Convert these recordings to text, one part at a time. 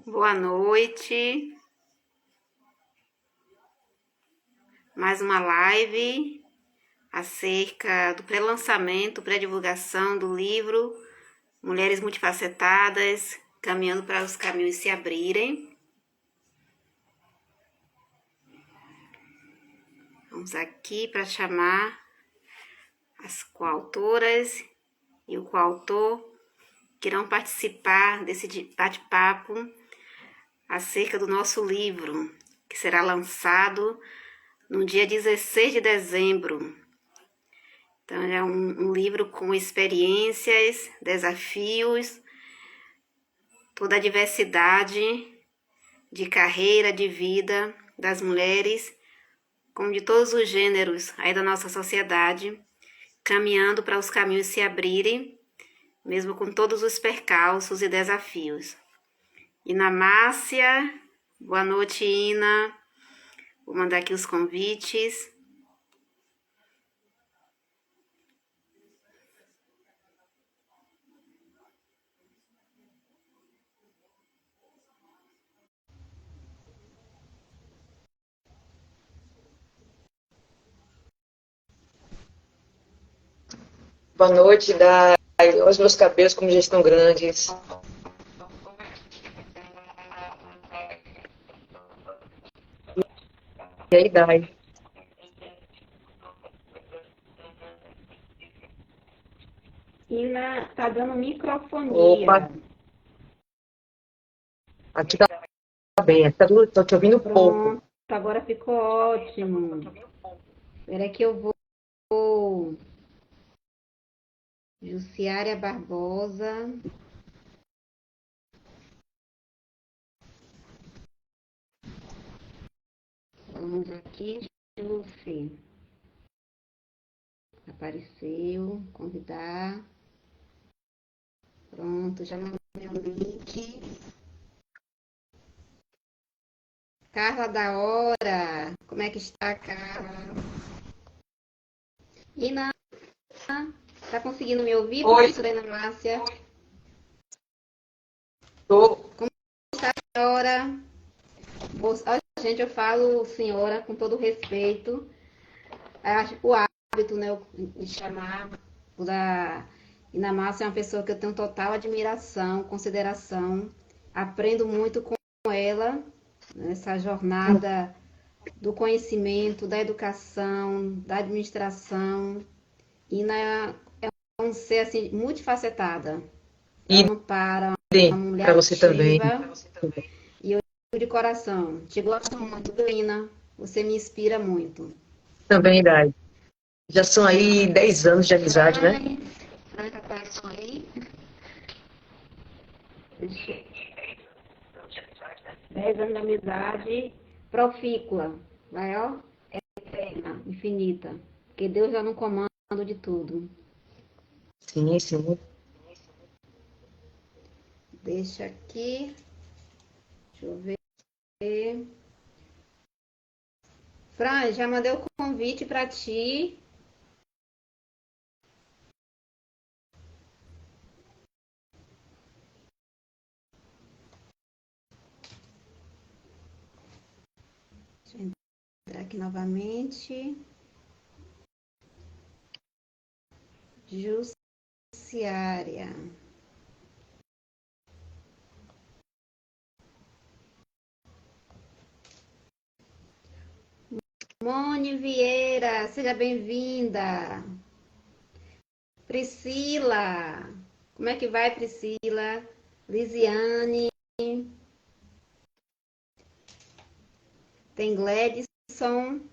Boa noite. Mais uma live acerca do pré-lançamento, pré-divulgação do livro Mulheres Multifacetadas, Caminhando para os Caminhos se Abrirem. Vamos aqui para chamar as coautoras e o coautor que irão participar desse bate-papo acerca do nosso livro, que será lançado no dia 16 de dezembro. Então, é um livro com experiências, desafios, toda a diversidade de carreira, de vida das mulheres, como de todos os gêneros aí da nossa sociedade, caminhando para os caminhos se abrirem, mesmo com todos os percalços e desafios. Ina Márcia, boa noite, Ina. Vou mandar aqui os convites. Boa noite, Dai. Olha os meus cabelos como já estão grandes. E aí, Dai? Ina, tá dando microfonia. Opa, aqui tá bem. Tô te ouvindo pouco. Pronto, agora ficou ótimo. Espera que eu vou. Jussiária Barbosa. Vamos aqui, Jussi. Apareceu, convidar. Pronto, já mandei o link. Carla da Hora, como é que está, Carla? Ina, tá conseguindo me ouvir, Oi. professora Ina Márcia? Tô. Senhora, gente, eu falo senhora com todo respeito. O hábito, né, de chamar da Ina Márcia é uma pessoa que eu tenho total admiração, consideração. Aprendo muito com ela nessa jornada do conhecimento, da educação, da administração. Ina é um ser assim, multifacetada. Ela E não para, uma mulher para você também. ativa. E eu digo de coração, te gosto muito, Ina. Você me inspira muito. Também, Dai. Já são aí 10 anos de amizade, né? Ai, apareçam aí. 10 anos de amizade profícua. Vai, ó, eterna, infinita. Porque Deus está no comando de tudo. Sim, sim. Deixa aqui. Deixa eu ver. Fran, já mandei o convite para ti. Deixa eu entrar aqui novamente. Jussiária. Mone Vieira, seja bem-vinda. Priscila, como é que vai, Priscila? Lisiane, tem Gladson.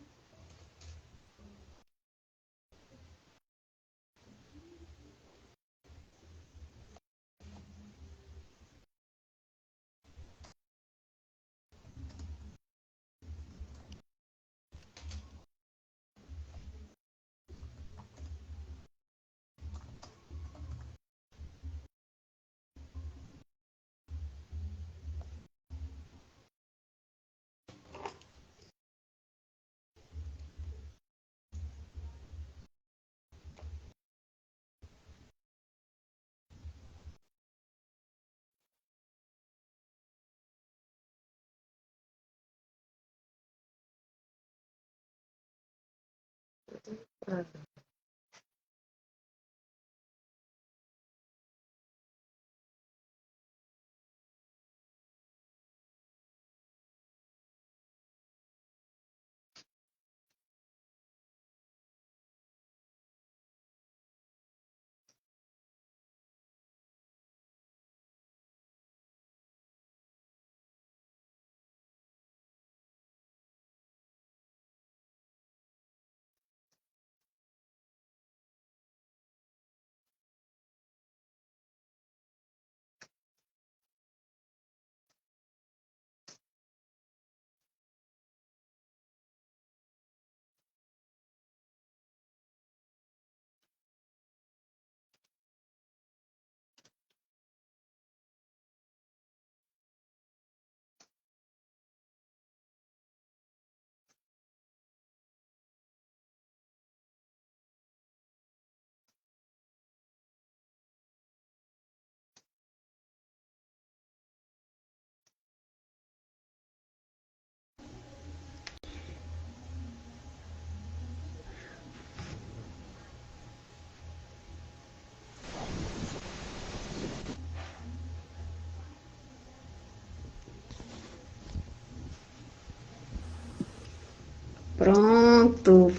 Pronto.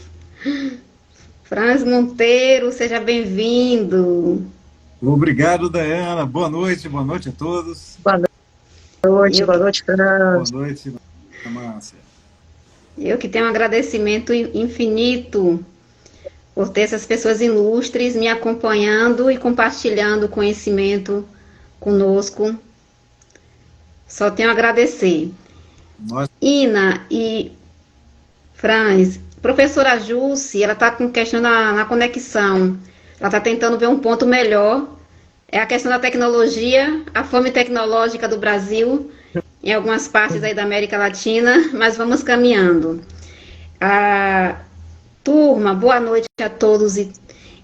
Franz Monteiro, seja bem-vindo. Obrigado, Dayana. Boa noite a todos. Boa noite, Fernando. Boa noite, Márcia. Eu que tenho um agradecimento infinito por ter essas pessoas ilustres me acompanhando e compartilhando conhecimento conosco. Só tenho a agradecer. Ina e Franz, professora Jusce, ela está com questão na conexão. Ela está tentando ver um ponto melhor. É a questão da tecnologia, a fome tecnológica do Brasil, em algumas partes aí da América Latina, mas vamos caminhando. Turma, boa noite a todos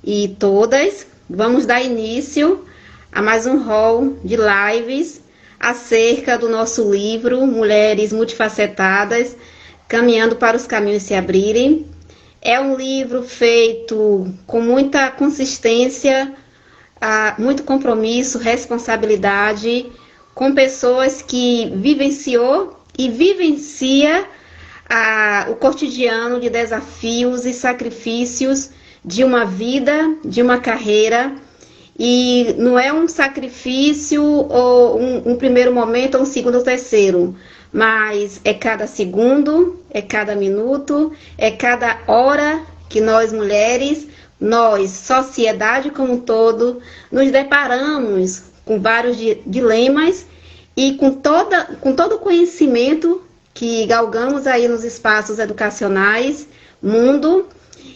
e todas. Vamos dar início a mais um hall de lives acerca do nosso livro Mulheres Multifacetadas, Caminhando para os Caminhos Se Abrirem. É um livro feito com muita consistência, muito compromisso, responsabilidade, com pessoas que vivenciou e vivencia o cotidiano de desafios e sacrifícios de uma vida, de uma carreira. E não é um sacrifício ou um primeiro momento, ou um segundo ou terceiro, mas é cada segundo, é cada minuto, é cada hora que nós mulheres, nós, sociedade como um todo, nos deparamos com vários dilemas e com todo o conhecimento que galgamos aí nos espaços educacionais, mundo,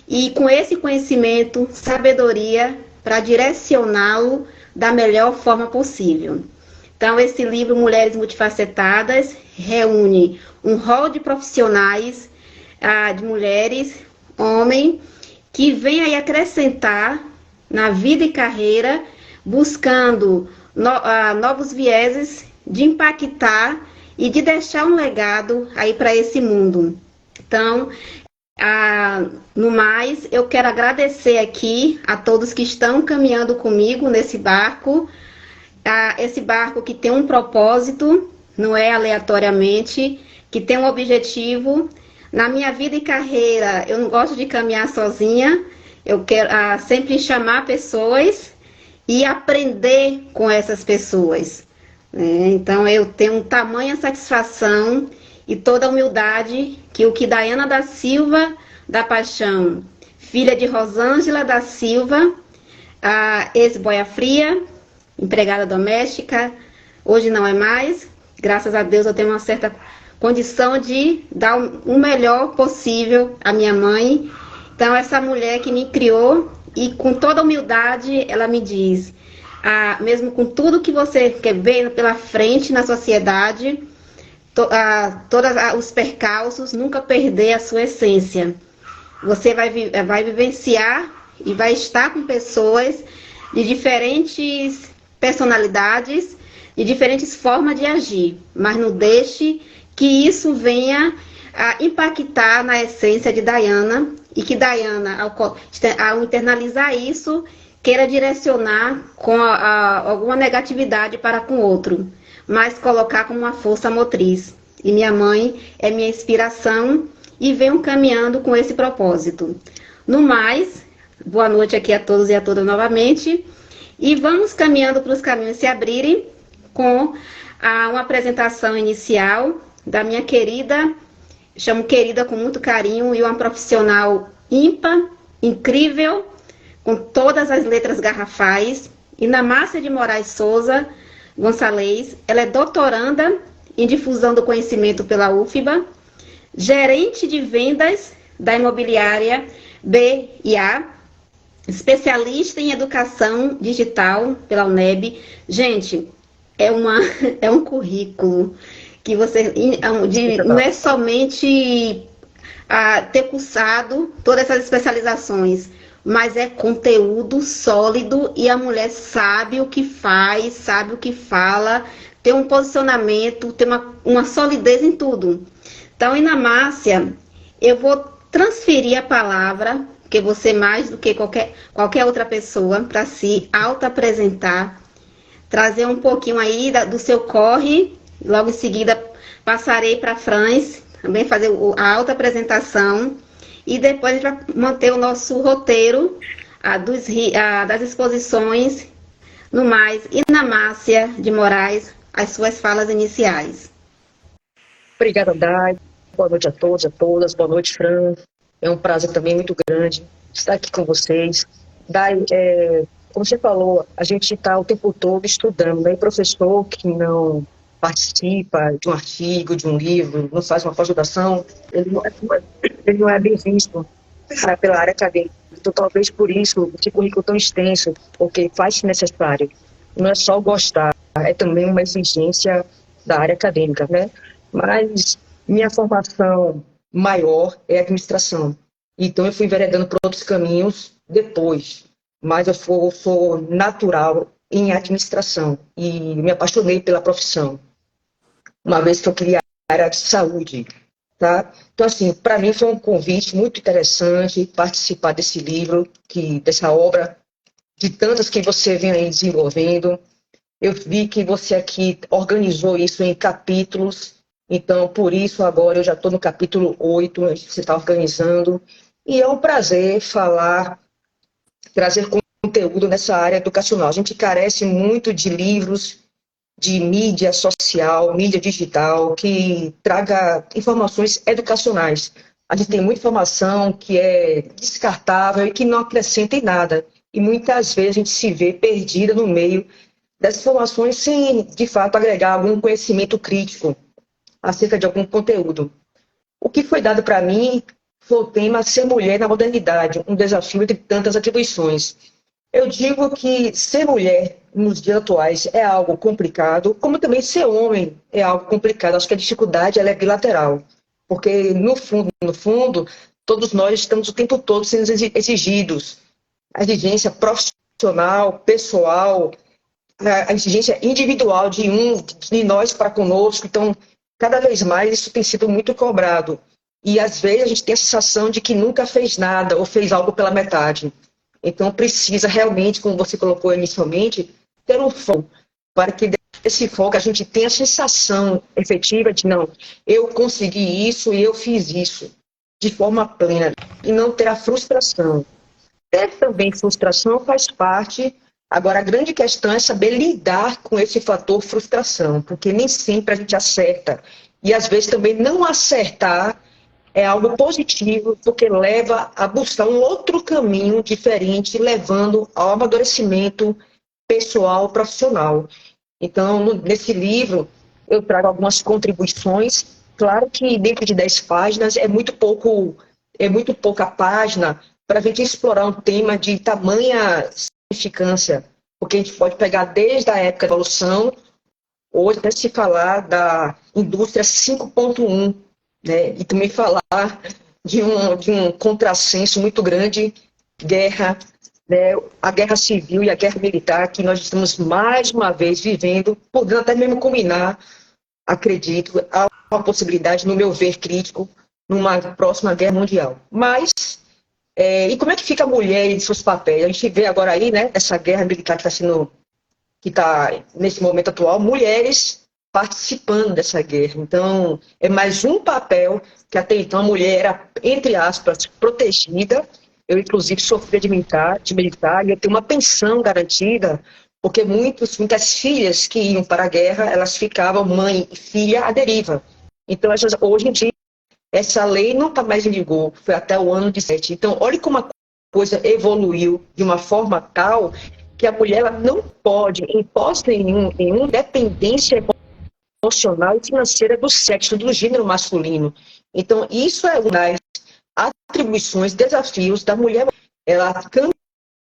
e com esse conhecimento, sabedoria, para direcioná-lo da melhor forma possível. Então, esse livro, Mulheres Multifacetadas, reúne um rol de profissionais, de mulheres, homens, que vem aí acrescentar na vida e carreira, buscando novos vieses de impactar e de deixar um legado aí para esse mundo. Então, no mais, eu quero agradecer aqui a todos que estão caminhando comigo nesse barco, esse barco que tem um propósito, não é aleatoriamente, que tem um objetivo. Na minha vida e carreira, eu não gosto de caminhar sozinha, eu quero sempre chamar pessoas e aprender com essas pessoas. Então, eu tenho tamanha satisfação e toda a humildade que o que Dayana da Silva da Paixão, filha de Rosângela da Silva, a ex-boia fria, empregada doméstica, hoje não é mais, graças a Deus eu tenho uma certa condição de dar o melhor possível à minha mãe. Então, essa mulher que me criou, e com toda humildade, ela me diz, mesmo com tudo que você quer ver pela frente na sociedade, todos os percalços, nunca perder a sua essência. Você vai vivenciar e vai estar com pessoas de diferentes personalidades, de diferentes formas de agir, mas não deixe que isso venha a impactar na essência de Dayana, e que Dayana, ao internalizar isso, queira direcionar com alguma negatividade para com o outro, mas colocar como uma força motriz. E minha mãe é minha inspiração e venho caminhando com esse propósito. No mais, boa noite aqui a todos e a todas novamente. E vamos caminhando para os caminhos se abrirem com uma apresentação inicial da minha querida, chamo querida com muito carinho, e uma profissional ímpar, incrível, com todas as letras garrafais, Inamácia de Moraes Souza Gonçalves. Ela é doutoranda em difusão do conhecimento pela UFBA, gerente de vendas da imobiliária B&A, especialista em educação digital pela UNEB. Gente, é um currículo que você não é somente ter cursado todas essas especializações, mas é conteúdo sólido e a mulher sabe o que faz, sabe o que fala, tem um posicionamento, tem uma solidez em tudo. Então, Inamácia, eu vou transferir a palavra, porque você mais do que qualquer outra pessoa, para se auto-apresentar, trazer um pouquinho aí do seu corre, logo em seguida passarei para a Franz, também fazer a auto-apresentação, e depois a gente vai manter o nosso roteiro das exposições. No mais, Inamácia de Moraes, as suas falas iniciais. Obrigada, Dai. Boa noite a todos, a todas. Boa noite, Fran. É um prazer também muito grande estar aqui com vocês. Dai, como você falou, a gente está o tempo todo estudando, né? E professor que não participa de um artigo, de um livro, não faz uma pós-graduação, ele não é bem visto pela área acadêmica. Então, talvez por isso, esse currículo tão extenso, porque faz-se necessário. Não é só gostar, é também uma exigência da área acadêmica, né? Mas minha formação maior é administração. Então, eu fui enveredando por outros caminhos depois, mas eu sou natural em administração e me apaixonei pela profissão, uma vez que eu queria a área de saúde, tá? Então, assim, para mim foi um convite muito interessante participar desse livro, dessa obra, de tantas que você vem aí desenvolvendo. Eu vi que você aqui organizou isso em capítulos, então, por isso, agora eu já estou no capítulo 8, você está organizando, e é um prazer trazer conteúdo nessa área educacional. A gente carece muito de livros, de mídia social, mídia digital, que traga informações educacionais. A gente tem muita informação que é descartável e que não acrescenta em nada. E muitas vezes a gente se vê perdida no meio dessas informações sem, de fato, agregar algum conhecimento crítico acerca de algum conteúdo. O que foi dado para mim foi o tema Ser Mulher na Modernidade, um desafio entre tantas atribuições. Eu digo que ser mulher nos dias atuais é algo complicado, como também ser homem é algo complicado. Acho que a dificuldade ela é bilateral, porque no fundo, todos nós estamos o tempo todo sendo exigidos. A exigência profissional, pessoal, a exigência individual de nós para conosco. Então, cada vez mais isso tem sido muito cobrado. E às vezes a gente tem a sensação de que nunca fez nada ou fez algo pela metade. Então, precisa realmente, como você colocou inicialmente, ter um foco, para que desse foco a gente tenha a sensação efetiva de, não, eu consegui isso e eu fiz isso, de forma plena, e não ter a frustração. Ter também frustração faz parte, agora a grande questão é saber lidar com esse fator frustração, porque nem sempre a gente acerta, e às vezes também não acertar é algo positivo, porque leva a buscar um outro caminho diferente, levando ao amadurecimento pessoal, profissional. Então, nesse livro, eu trago algumas contribuições. Claro que dentro de 10 páginas é muito pouca página para a gente explorar um tema de tamanha significância, porque a gente pode pegar desde a época da evolução, hoje até se falar da indústria 5.1, né? E também falar de um contrassenso muito grande, guerra, né? A guerra civil e a guerra militar, que nós estamos mais uma vez vivendo, podendo até mesmo combinar, acredito, há uma possibilidade, no meu ver crítico, numa próxima guerra mundial. Mas E como é que fica a mulher e seus papéis? A gente vê agora aí, né, essa guerra militar que está nesse momento atual, mulheres participando dessa guerra. Então, é mais um papel que até então a mulher era, entre aspas, protegida. Eu, inclusive, sofri de militar e eu tenho uma pensão garantida, porque muitas filhas que iam para a guerra, elas ficavam mãe e filha à deriva. Então, hoje em dia, essa lei nunca mais vigor, foi até o ano de 7. Então, olha como a coisa evoluiu de uma forma tal que a mulher ela não pode, em hipótese nenhuma, dependência emocional e financeira do sexo, do gênero masculino. Então, isso é uma das atribuições, desafios da mulher, ela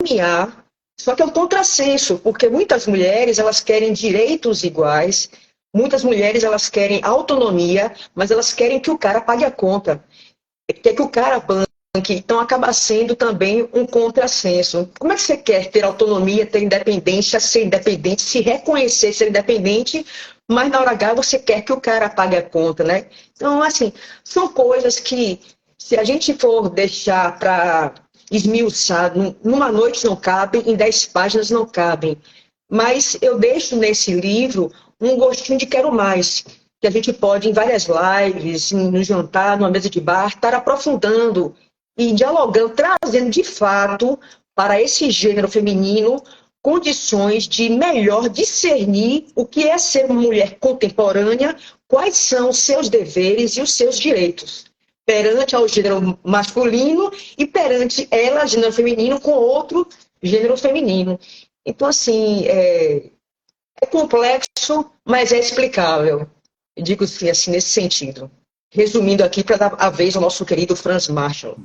caminhar, só que é um contrassenso, porque muitas mulheres, elas querem direitos iguais, muitas mulheres, elas querem autonomia, mas elas querem que o cara pague a conta, quer que o cara banque, então acaba sendo também um contrassenso. Como é que você quer ter autonomia, ter independência, ser independente, se reconhecer ser independente, mas na hora H você quer que o cara pague a conta, né? Então, assim, são coisas que, se a gente for deixar para esmiuçar, numa noite não cabem, em 10 páginas não cabem. Mas eu deixo nesse livro um gostinho de quero mais, que a gente pode, em várias lives, no jantar, numa mesa de bar, estar aprofundando e dialogando, trazendo de fato para esse gênero feminino condições de melhor discernir o que é ser uma mulher contemporânea, quais são os seus deveres e os seus direitos, perante ao gênero masculino e perante ela, gênero feminino, com outro gênero feminino. Então, assim, é complexo, mas é explicável. Eu digo assim, nesse sentido. Resumindo aqui, para dar a vez ao nosso querido Franz Marshall.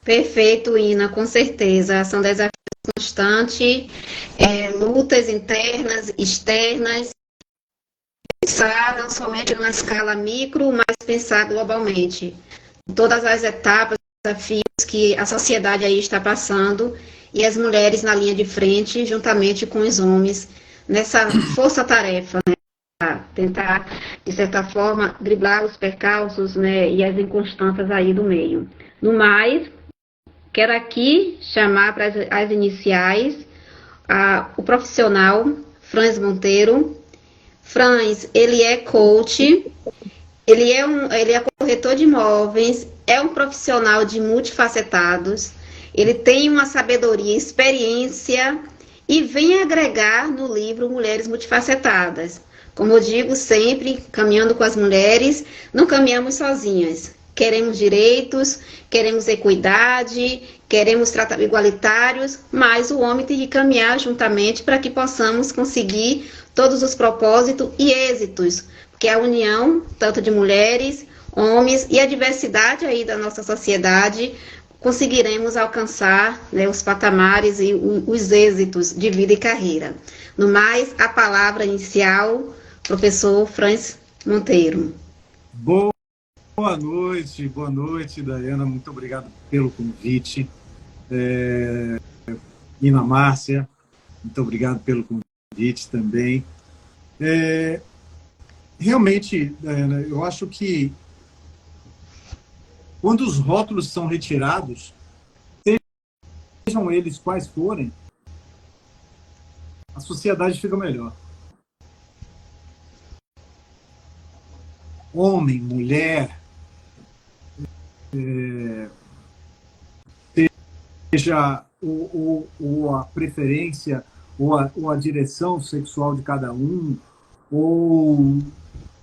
Perfeito, Ina, com certeza. São desafios constantes, lutas internas, externas, pensar não somente numa escala micro, mas pensar globalmente. Todas as etapas, desafios que a sociedade aí está passando e as mulheres na linha de frente, juntamente com os homens, nessa força-tarefa, né? Tentar, de certa forma, driblar os percalços, né, e as inconstâncias aí do meio. No mais, quero aqui chamar para as iniciais o profissional Franz Monteiro. Franz, ele é coach, ele é corretor de imóveis, é um profissional de multifacetados, ele tem uma sabedoria, experiência e vem agregar no livro Mulheres Multifacetadas. Como eu digo sempre, caminhando com as mulheres, não caminhamos sozinhas. Queremos direitos, queremos equidade, queremos tratamento igualitários, mas o homem tem que caminhar juntamente para que possamos conseguir todos os propósitos e êxitos, porque a união, tanto de mulheres, homens e a diversidade aí da nossa sociedade, conseguiremos alcançar, né, os patamares e os êxitos de vida e carreira. No mais, a palavra inicial, professor Franz Monteiro. Boa noite, Daiana. Muito obrigado pelo convite. Ina Márcia, muito obrigado pelo convite também. Realmente, Daiana, eu acho que quando os rótulos são retirados, sejam eles quais forem, a sociedade fica melhor. Homem, mulher, seja a preferência ou a direção sexual de cada um, ou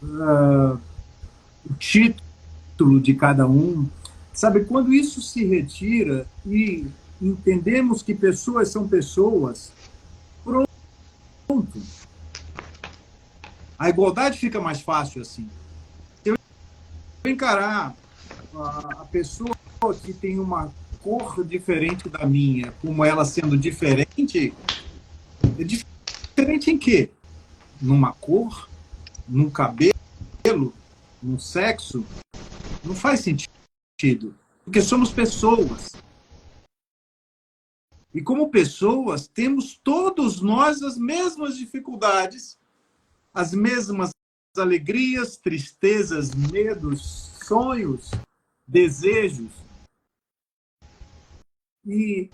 o título de cada um. Sabe, quando isso se retira e entendemos que pessoas são pessoas, pronto. A igualdade fica mais fácil assim. Se eu encarar a pessoa que tem uma cor diferente da minha, como ela sendo diferente, é diferente em quê? Numa cor? Num cabelo? Num sexo? Não faz sentido. Porque somos pessoas. E como pessoas, temos todos nós as mesmas dificuldades, as mesmas alegrias, tristezas, medos, sonhos, desejos. E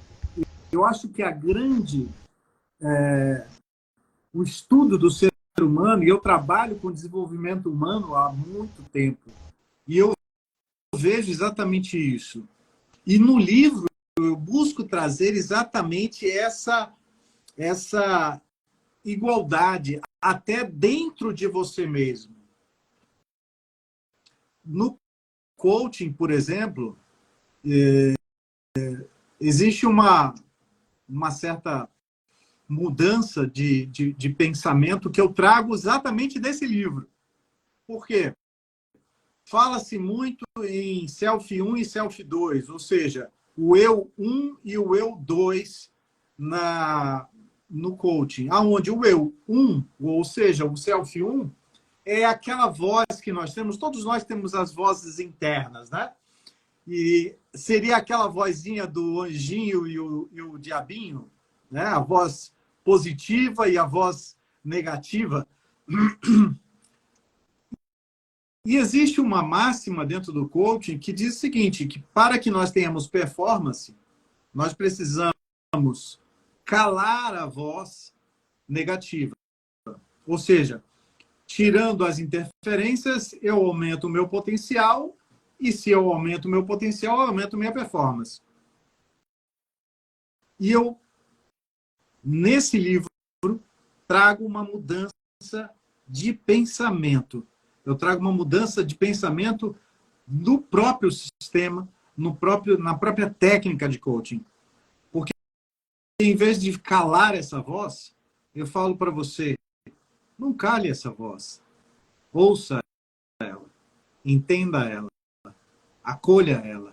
eu acho que o estudo do ser humano, e eu trabalho com desenvolvimento humano há muito tempo, e eu vejo exatamente isso. E no livro eu busco trazer exatamente essa igualdade até dentro de você mesmo. No coaching, por exemplo, existe uma certa mudança de pensamento que eu trago exatamente desse livro. Por quê? Fala-se muito em Self 1 e Self 2, ou seja, o eu 1 e o eu 2 no coaching, aonde o eu 1, ou seja, o Self 1, é aquela voz que nós temos, todos nós temos as vozes internas, né? E seria aquela vozinha do anjinho e o diabinho, né? A voz positiva e a voz negativa. E existe uma máxima dentro do coaching que diz o seguinte, que para que nós tenhamos performance, nós precisamos calar a voz negativa. Ou seja, tirando as interferências, eu aumento o meu potencial, e se eu aumento o meu potencial, eu aumento minha performance. E eu, nesse livro, trago uma mudança de pensamento. Eu trago uma mudança de pensamento no próprio sistema, na própria técnica de coaching. Porque, em vez de calar essa voz, eu falo para você, não cale essa voz. Ouça ela, entenda ela, acolha ela.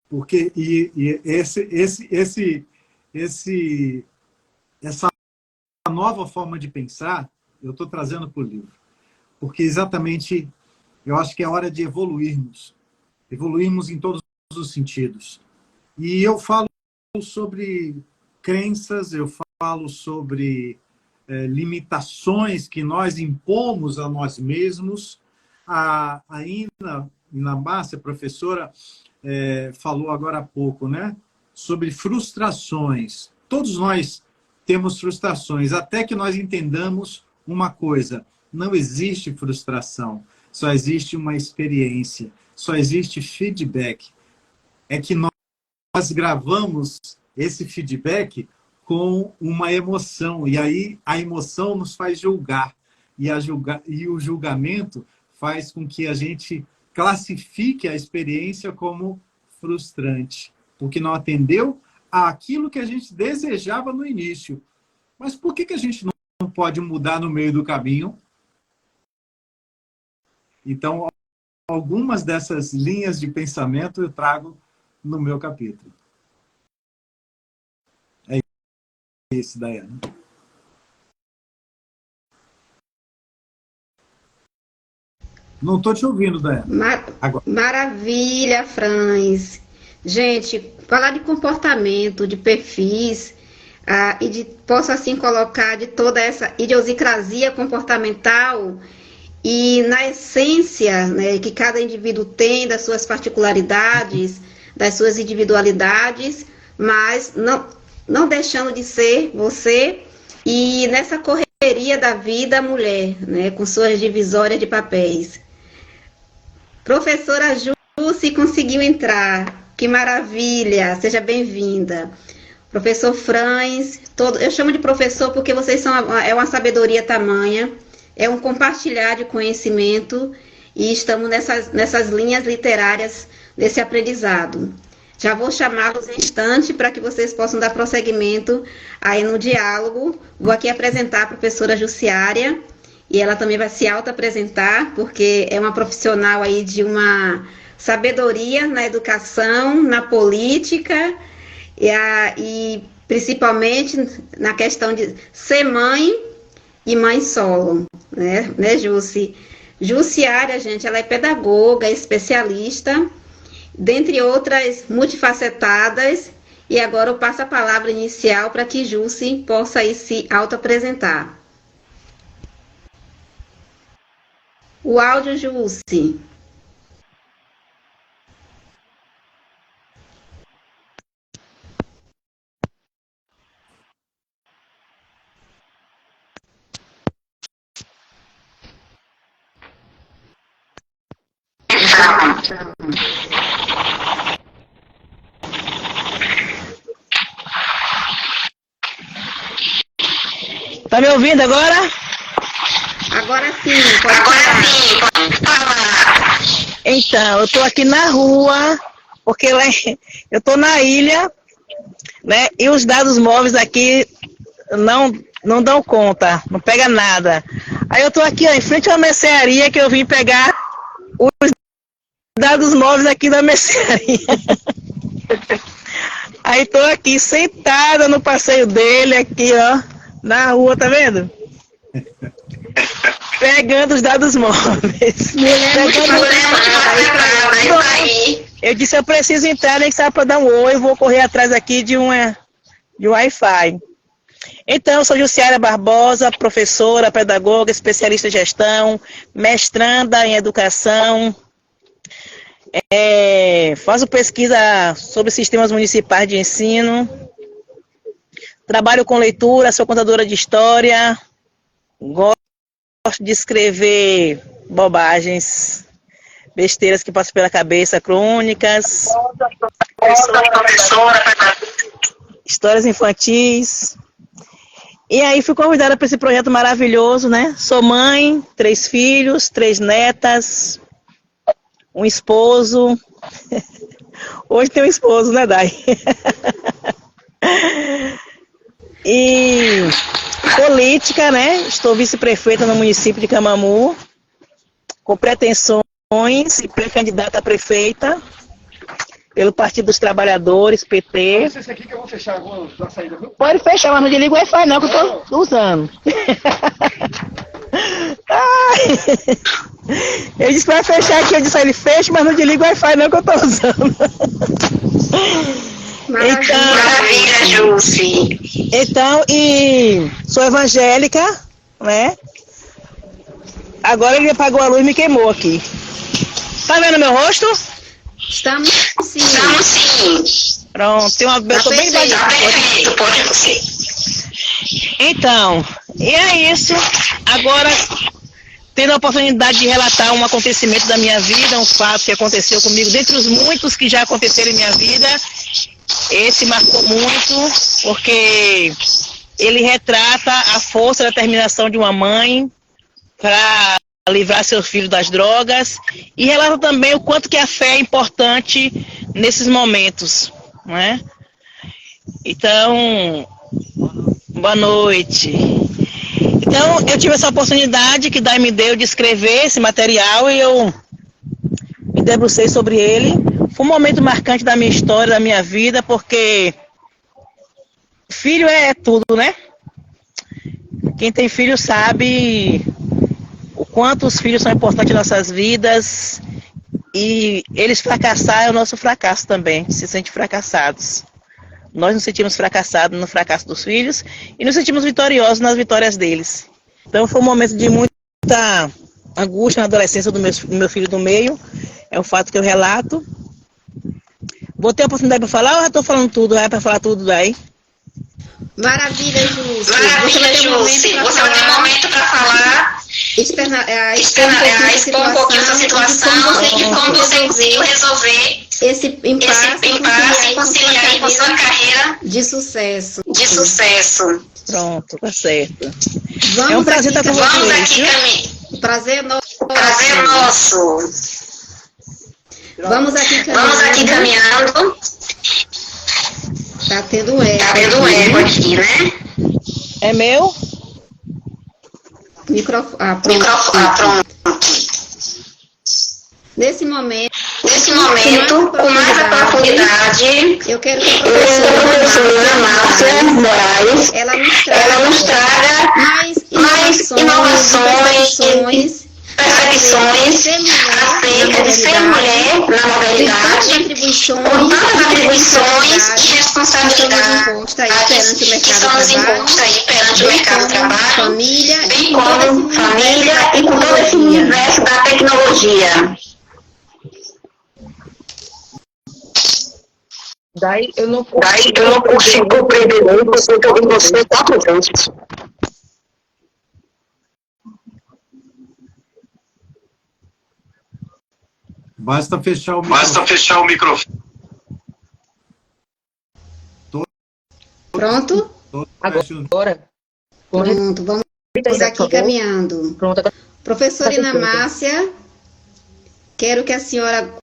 Porque essa nova forma de pensar, eu estou trazendo para o livro. Porque exatamente eu acho que é hora de evoluirmos. Evoluirmos em todos os sentidos. E eu falo sobre crenças, eu falo sobre limitações que nós impomos a nós mesmos. A Ina Márcia, professora, falou agora há pouco, né? Sobre frustrações. Todos nós temos frustrações, até que nós entendamos uma coisa: não existe frustração, só existe uma experiência, só existe feedback. É que nós gravamos esse feedback com uma emoção, e aí a emoção nos faz julgar, e o julgamento faz com que a gente classifique a experiência como frustrante, porque não atendeu àquilo que a gente desejava no início. Mas por que a gente não pode mudar no meio do caminho? Então, algumas dessas linhas de pensamento eu trago no meu capítulo. É isso, Daiane. Não estou te ouvindo, Daiane. Maravilha, Franz. Gente, falar de comportamento, de perfis, e posso assim colocar de toda essa idiosincrasia comportamental e na essência, né, que cada indivíduo tem das suas particularidades, das suas individualidades, mas não deixando de ser você, e nessa correria da vida, a mulher, né, com suas divisórias de papéis. Professora Jussi conseguiu entrar. Que maravilha! Seja bem-vinda. Professor Franz, eu chamo de professor porque vocês é uma sabedoria tamanha, é um compartilhar de conhecimento e estamos nessas linhas literárias desse aprendizado. Já vou chamá-los em instante para que vocês possam dar prosseguimento aí no diálogo. Vou aqui apresentar a professora Jussiária e ela também vai se auto-apresentar porque é uma profissional aí de uma sabedoria na educação, na política e principalmente na questão de ser mãe e mãe solo, né, Jussi? Jussiária, gente, ela é pedagoga, especialista, dentre outras multifacetadas, e agora eu passo a palavra inicial para que Jussi possa aí se auto-apresentar. O áudio, Jussi. Tá me ouvindo agora? Agora sim, pode falar. Então, eu tô aqui na rua, porque eu tô na ilha, né? E os dados móveis aqui não dão conta, não pega nada. Aí eu tô aqui, ó, em frente a uma mercearia que eu vim pegar os dados móveis aqui da mercearia. Aí tô aqui sentada no passeio dele, aqui, ó, na rua, tá vendo? Pegando os dados móveis. Eu disse, eu preciso entrar, nem que sabe para dar um oi, eu vou correr atrás aqui de um Wi-Fi. Então, eu sou Jussiara Barbosa, professora, pedagoga, especialista em gestão, mestranda em educação, faço pesquisa sobre sistemas municipais de ensino, trabalho com leitura, sou contadora de história, gosto de escrever bobagens, besteiras que passam pela cabeça, crônicas, histórias infantis. E aí fui convidada para esse projeto maravilhoso, né? Sou mãe, 3 filhos, 3 netas, um esposo. Hoje tem um esposo, né, Dai? E política, né? Estou vice-prefeita no município de Camamu, com pretensões e pré-candidata a prefeita pelo Partido dos Trabalhadores, PT. Esse aqui que eu vou fechar agora da saída, viu? Pode fechar, mas não desliga o Wi-Fi não, que eu tô usando. Ai. Eu disse que vai fechar aqui, eu disse, ele fecha, mas não desliga o Wi-Fi não, que eu tô usando. Maravilha, Jussi. Então, e sou evangélica, né? Agora ele apagou a luz e me queimou aqui. Tá vendo meu rosto? Estamos sim. Pronto, tem uma... Eu tô bem debaixo. Pode você. Então, e é isso. Agora, tendo a oportunidade de relatar um acontecimento da minha vida, um fato que aconteceu comigo, dentre os muitos que já aconteceram em minha vida, esse marcou muito, porque ele retrata a força e a determinação de uma mãe para livrar seu filho das drogas, e relata também o quanto que a fé é importante nesses momentos, né? Então, boa noite. Então, eu tive essa oportunidade que Dai me deu de escrever esse material e eu me debrucei sobre ele. Foi um momento marcante da minha história, da minha vida, porque filho é tudo, né? Quem tem filho sabe o quanto os filhos são importantes em nossas vidas, e eles fracassar é o nosso fracasso também, se sentem fracassados. Nós nos sentimos fracassados no fracasso dos filhos e nos sentimos vitoriosos nas vitórias deles. Então foi um momento de muita angústia na adolescência do meu filho do meio, é um fato que eu relato. Vou ter a oportunidade para falar ou já estou falando tudo? Já é para falar tudo daí? Maravilha, Jussi. Você vai ter um momento para falar. Expor um pouquinho da situação e como você conseguiu resolver esse impasse e conciliar aí com sua carreira de sucesso. Pronto, tá certo. É um prazer estar com vocês. Prazer nosso. Vamos aqui caminhando. Tá tendo eco aqui, né? É meu? Microfone. Pronto. Nesse momento, com mais profundidade, eu quero que a professora Márcia Moraes, ela nos traga mais inovações, percepções acerca de ser mulher na modernidade, tantas atribuições e responsabilidades que estamos impostas aí perante o mercado de trabalho, bem como família e com todo esse universo da tecnologia. Daí eu não consigo compreender muito, porque eu ouvi você 4 vezes. Basta fechar o microfone. Pronto? Agora. Pronto, vamos aqui caminhando. Pronto, agora. Professora Ina Márcia, quero que a senhora,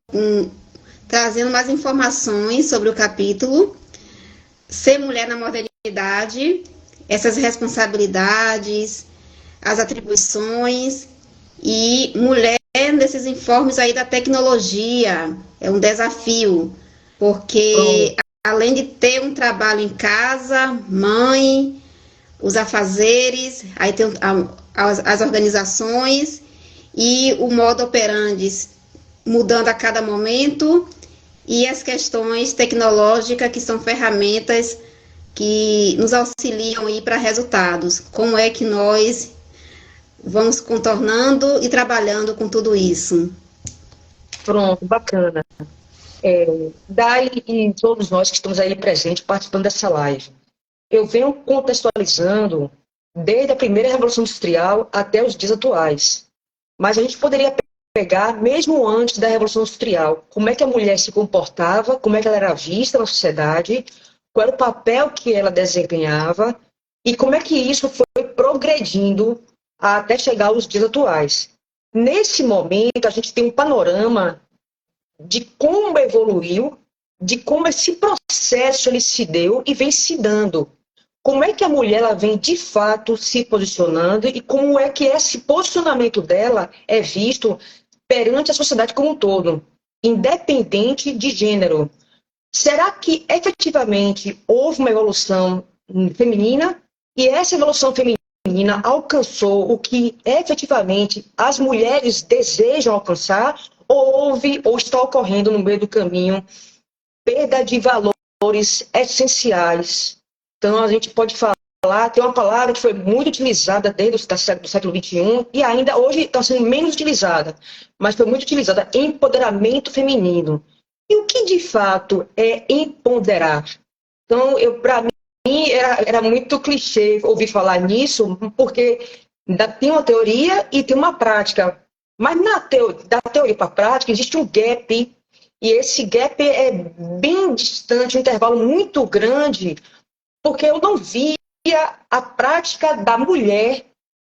trazendo mais informações sobre o capítulo, Ser Mulher na Modernidade, essas responsabilidades, as atribuições e mulher nesses informes aí da tecnologia. É um desafio, porque além de ter um trabalho em casa, mãe, os afazeres, aí tem as organizações e o modo operandi mudando a cada momento, e as questões tecnológicas, que são ferramentas que nos auxiliam aí para resultados. Como é que nós vamos contornando e trabalhando com tudo isso? Pronto, bacana. Dai e todos nós que estamos aí presentes participando dessa live. Eu venho contextualizando desde a primeira Revolução Industrial até os dias atuais. Mas a gente poderia pegar, mesmo antes da Revolução Industrial, como é que a mulher se comportava, como é que ela era vista na sociedade, qual era o papel que ela desempenhava e como é que isso foi progredindo até chegar aos dias atuais. Nesse momento, a gente tem um panorama de como evoluiu, de como esse processo ele se deu e vem se dando. Como é que a mulher ela vem, de fato, se posicionando e como é que esse posicionamento dela é visto perante a sociedade como um todo, independente de gênero. Será que, efetivamente, houve uma evolução feminina e essa evolução feminina alcançou o que, efetivamente, as mulheres desejam alcançar ou houve ou está ocorrendo no meio do caminho perda de valores essenciais? Então, a gente pode falar, tem uma palavra que foi muito utilizada desde o século XXI e ainda hoje está sendo menos utilizada, mas foi muito utilizada, empoderamento feminino. E o que de fato é empoderar? Então, para mim, era muito clichê ouvir falar nisso, porque tem uma teoria e tem uma prática. Mas da teoria para a prática existe um gap, e esse gap é bem distante, um intervalo muito grande, porque eu não via a prática da mulher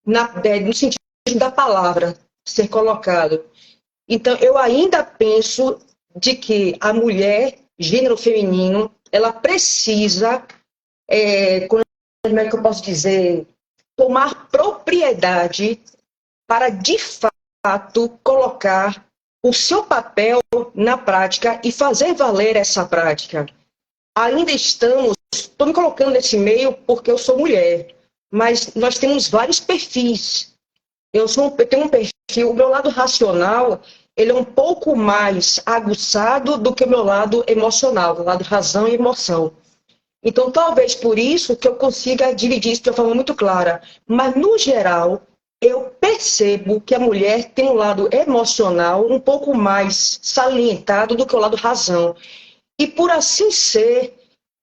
no sentido da palavra ser colocado. Então, eu ainda penso de que a mulher, gênero feminino, ela precisa, como é que eu posso dizer, tomar propriedade para, de fato, colocar o seu papel na prática e fazer valer essa prática. Ainda estou me colocando nesse meio porque eu sou mulher, mas nós temos vários perfis. Eu tenho um perfil, o meu lado racional, ele é um pouco mais aguçado do que o meu lado emocional, o lado razão e emoção. Então, talvez por isso que eu consiga dividir isso de uma forma muito clara. Mas, no geral, eu percebo que a mulher tem um lado emocional um pouco mais salientado do que o lado razão. E, por assim ser,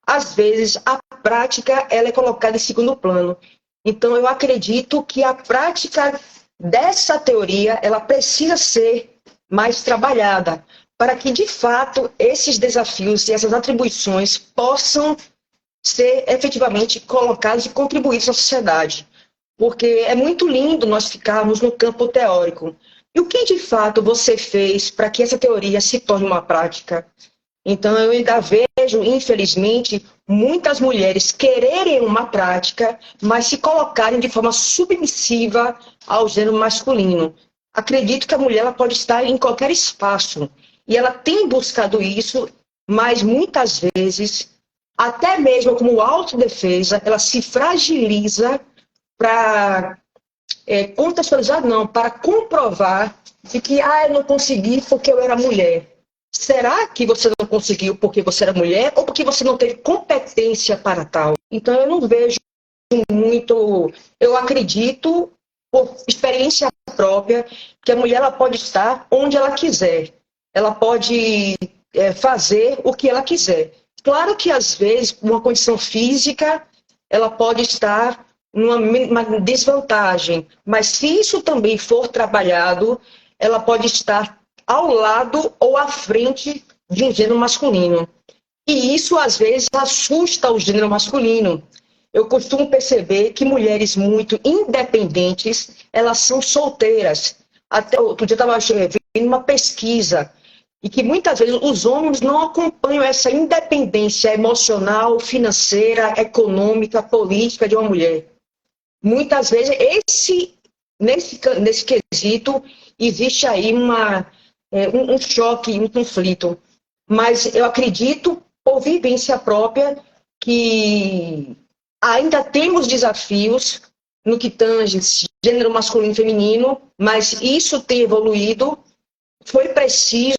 às vezes, a prática ela é colocada em segundo plano. Então, eu acredito que a prática dessa teoria ela precisa ser mais trabalhada para que, de fato, esses desafios e essas atribuições possam ser efetivamente colocados e contribuídos na sociedade. Porque é muito lindo nós ficarmos no campo teórico. E o que, de fato, você fez para que essa teoria se torne uma prática? Então, eu ainda vejo, infelizmente, muitas mulheres quererem uma prática, mas se colocarem de forma submissiva ao gênero masculino. Acredito que a mulher ela pode estar em qualquer espaço, e ela tem buscado isso, mas muitas vezes, até mesmo como autodefesa, ela se fragiliza para contextualizar, não, para comprovar de que eu não consegui porque eu era mulher. Será que você não conseguiu porque você era mulher ou porque você não teve competência para tal? Então, eu não vejo muito... Eu acredito por experiência própria, que a mulher ela pode estar onde ela quiser. Ela pode fazer o que ela quiser. Claro que, às vezes, uma condição física, ela pode estar numa desvantagem, mas se isso também for trabalhado, ela pode estar ao lado ou à frente de um gênero masculino. E isso, às vezes, assusta o gênero masculino. Eu costumo perceber que mulheres muito independentes, elas são solteiras. Até outro dia eu estava vendo uma pesquisa, e que muitas vezes os homens não acompanham essa independência emocional, financeira, econômica, política de uma mulher. Muitas vezes, nesse quesito, existe aí um choque, um conflito. Mas eu acredito, por vivência própria, que ainda temos desafios no que tange gênero masculino e feminino, mas isso tem evoluído, foi preciso,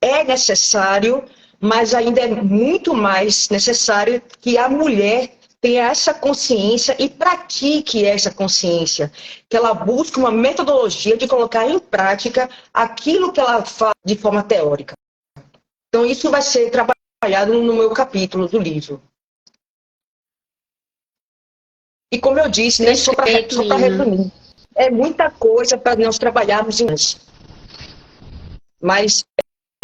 é necessário, mas ainda é muito mais necessário que a mulher tenha essa consciência e pratique essa consciência, que ela busque uma metodologia de colocar em prática aquilo que ela faz de forma teórica. Então, isso vai ser trabalhado no meu capítulo do livro. E como eu disse, né, só para resumir, é muita coisa para nós trabalharmos em nós. Mas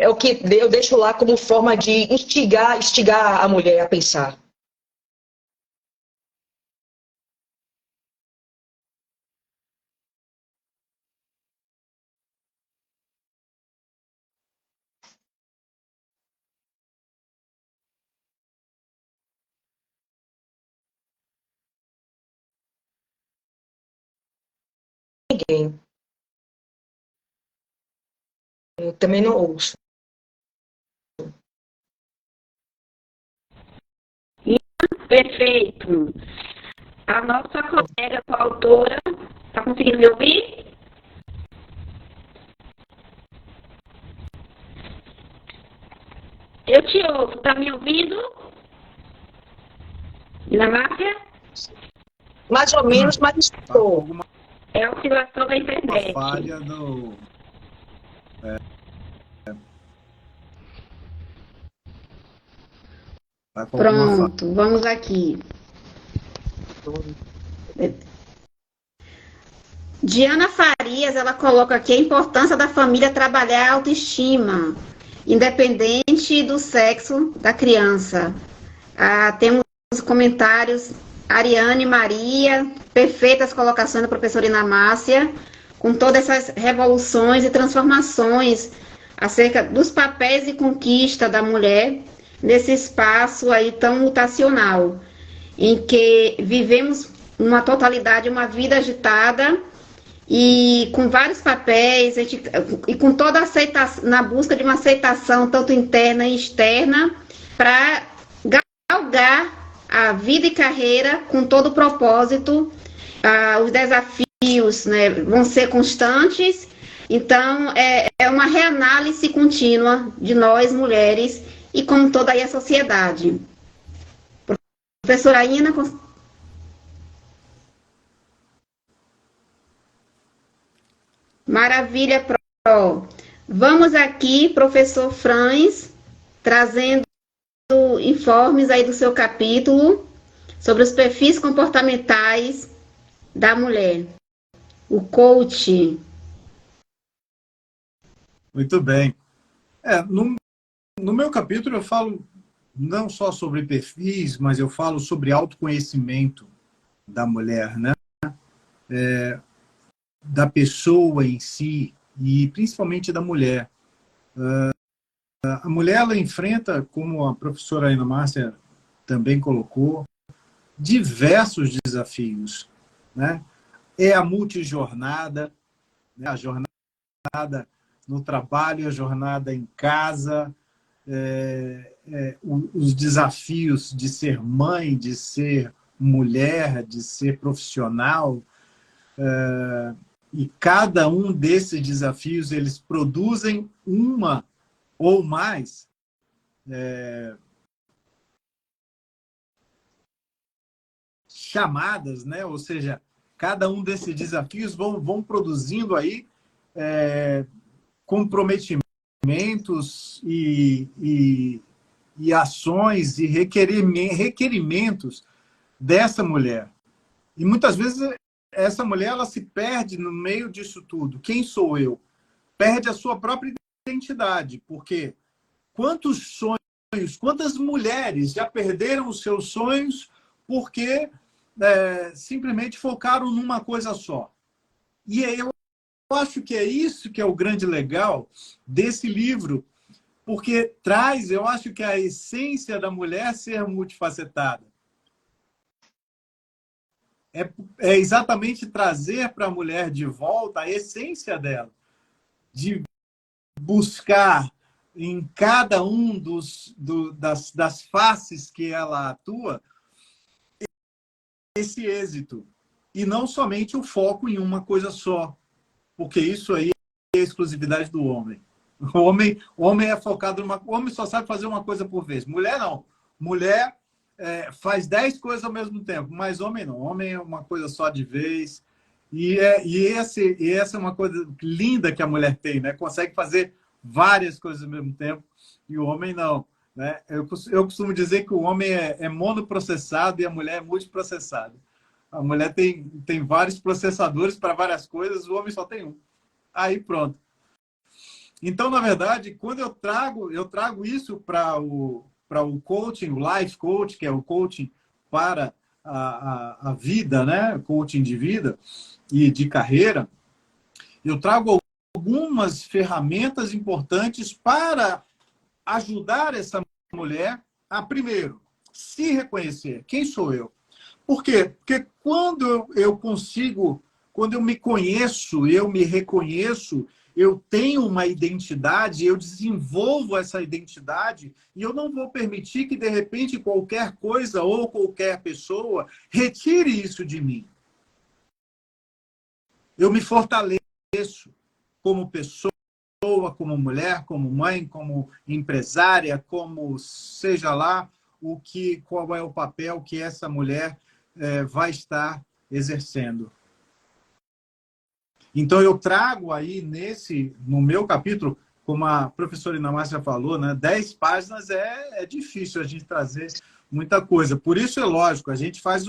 é o que eu deixo lá como forma de instigar a mulher a pensar. Ninguém. Eu também não ouço. Perfeito. A nossa colega coautora, está conseguindo me ouvir? Eu te ouço, está me ouvindo? Na Márcia? Mais ou menos, mas estou. É a oscilação da internet. Uma falha do... Pronto, vamos aqui. Diana Farias, ela coloca aqui a importância da família trabalhar a autoestima, independente do sexo da criança. Temos comentários, Ariane Maria, perfeitas colocações da professora Ina Márcia, com todas essas revoluções e transformações acerca dos papéis e conquista da mulher nesse espaço aí tão mutacional, em que vivemos uma totalidade, uma vida agitada e com vários papéis, e com toda a aceitação, na busca de uma aceitação tanto interna e externa, para galgar a vida e carreira com todo o propósito. Os desafios, né, vão ser constantes, então é uma reanálise contínua de nós, mulheres, e como toda aí a sociedade. Professora Ina... Maravilha, Pro. Vamos aqui, professor Franz, trazendo informes aí do seu capítulo sobre os perfis comportamentais da mulher. O coach. Muito bem. No meu capítulo eu falo não só sobre perfis, mas eu falo sobre autoconhecimento da mulher, né? Da pessoa em si e principalmente da mulher. A mulher ela enfrenta, como a professora Ina Márcia também colocou, diversos desafios, né? É a multijornada, né? A jornada no trabalho, a jornada em casa, os desafios de ser mãe, de ser mulher, de ser profissional, e cada um desses desafios eles produzem uma ou mais chamadas, né? Ou seja, cada um desses desafios vão produzindo aí comprometimentos e ações e requerimentos dessa mulher. E muitas vezes essa mulher ela se perde no meio disso tudo. Quem sou eu? Perde a sua própria identidade, porque quantos sonhos, quantas mulheres já perderam os seus sonhos porque simplesmente focaram numa coisa só. E eu acho que é isso que é o grande legal desse livro, porque traz, eu acho que a essência da mulher ser multifacetada. É exatamente trazer para a mulher de volta a essência dela, de buscar em cada um das faces que ela atua esse êxito. E não somente o foco em uma coisa só, porque isso aí é a exclusividade do homem. O homem é focado o homem só sabe fazer uma coisa por vez. Mulher não. Mulher faz 10 coisas ao mesmo tempo, mas homem não. Homem é uma coisa só de vez. E essa é uma coisa linda que a mulher tem, né? Consegue fazer várias coisas ao mesmo tempo e o homem não, né? Eu costumo dizer que o homem é monoprocessado e a mulher é multiprocessada. A mulher tem vários processadores para várias coisas, o homem só tem um. Aí pronto. Então, na verdade, quando eu trago isso para o coaching, o life coach, que é o coaching para a vida, né? Coaching de vida e de carreira, eu trago algumas ferramentas importantes para ajudar essa mulher a, primeiro, se reconhecer. Quem sou eu? Por quê? Porque quando eu me conheço, eu me reconheço, eu tenho uma identidade, eu desenvolvo essa identidade e eu não vou permitir que, de repente, qualquer coisa ou qualquer pessoa retire isso de mim. Eu me fortaleço como pessoa, como mulher, como mãe, como empresária, como seja lá qual é o papel que essa mulher vai estar exercendo. Então, eu trago aí no meu capítulo, como a professora Inamácia falou, né, 10 páginas é difícil a gente trazer muita coisa. Por isso é lógico, a gente faz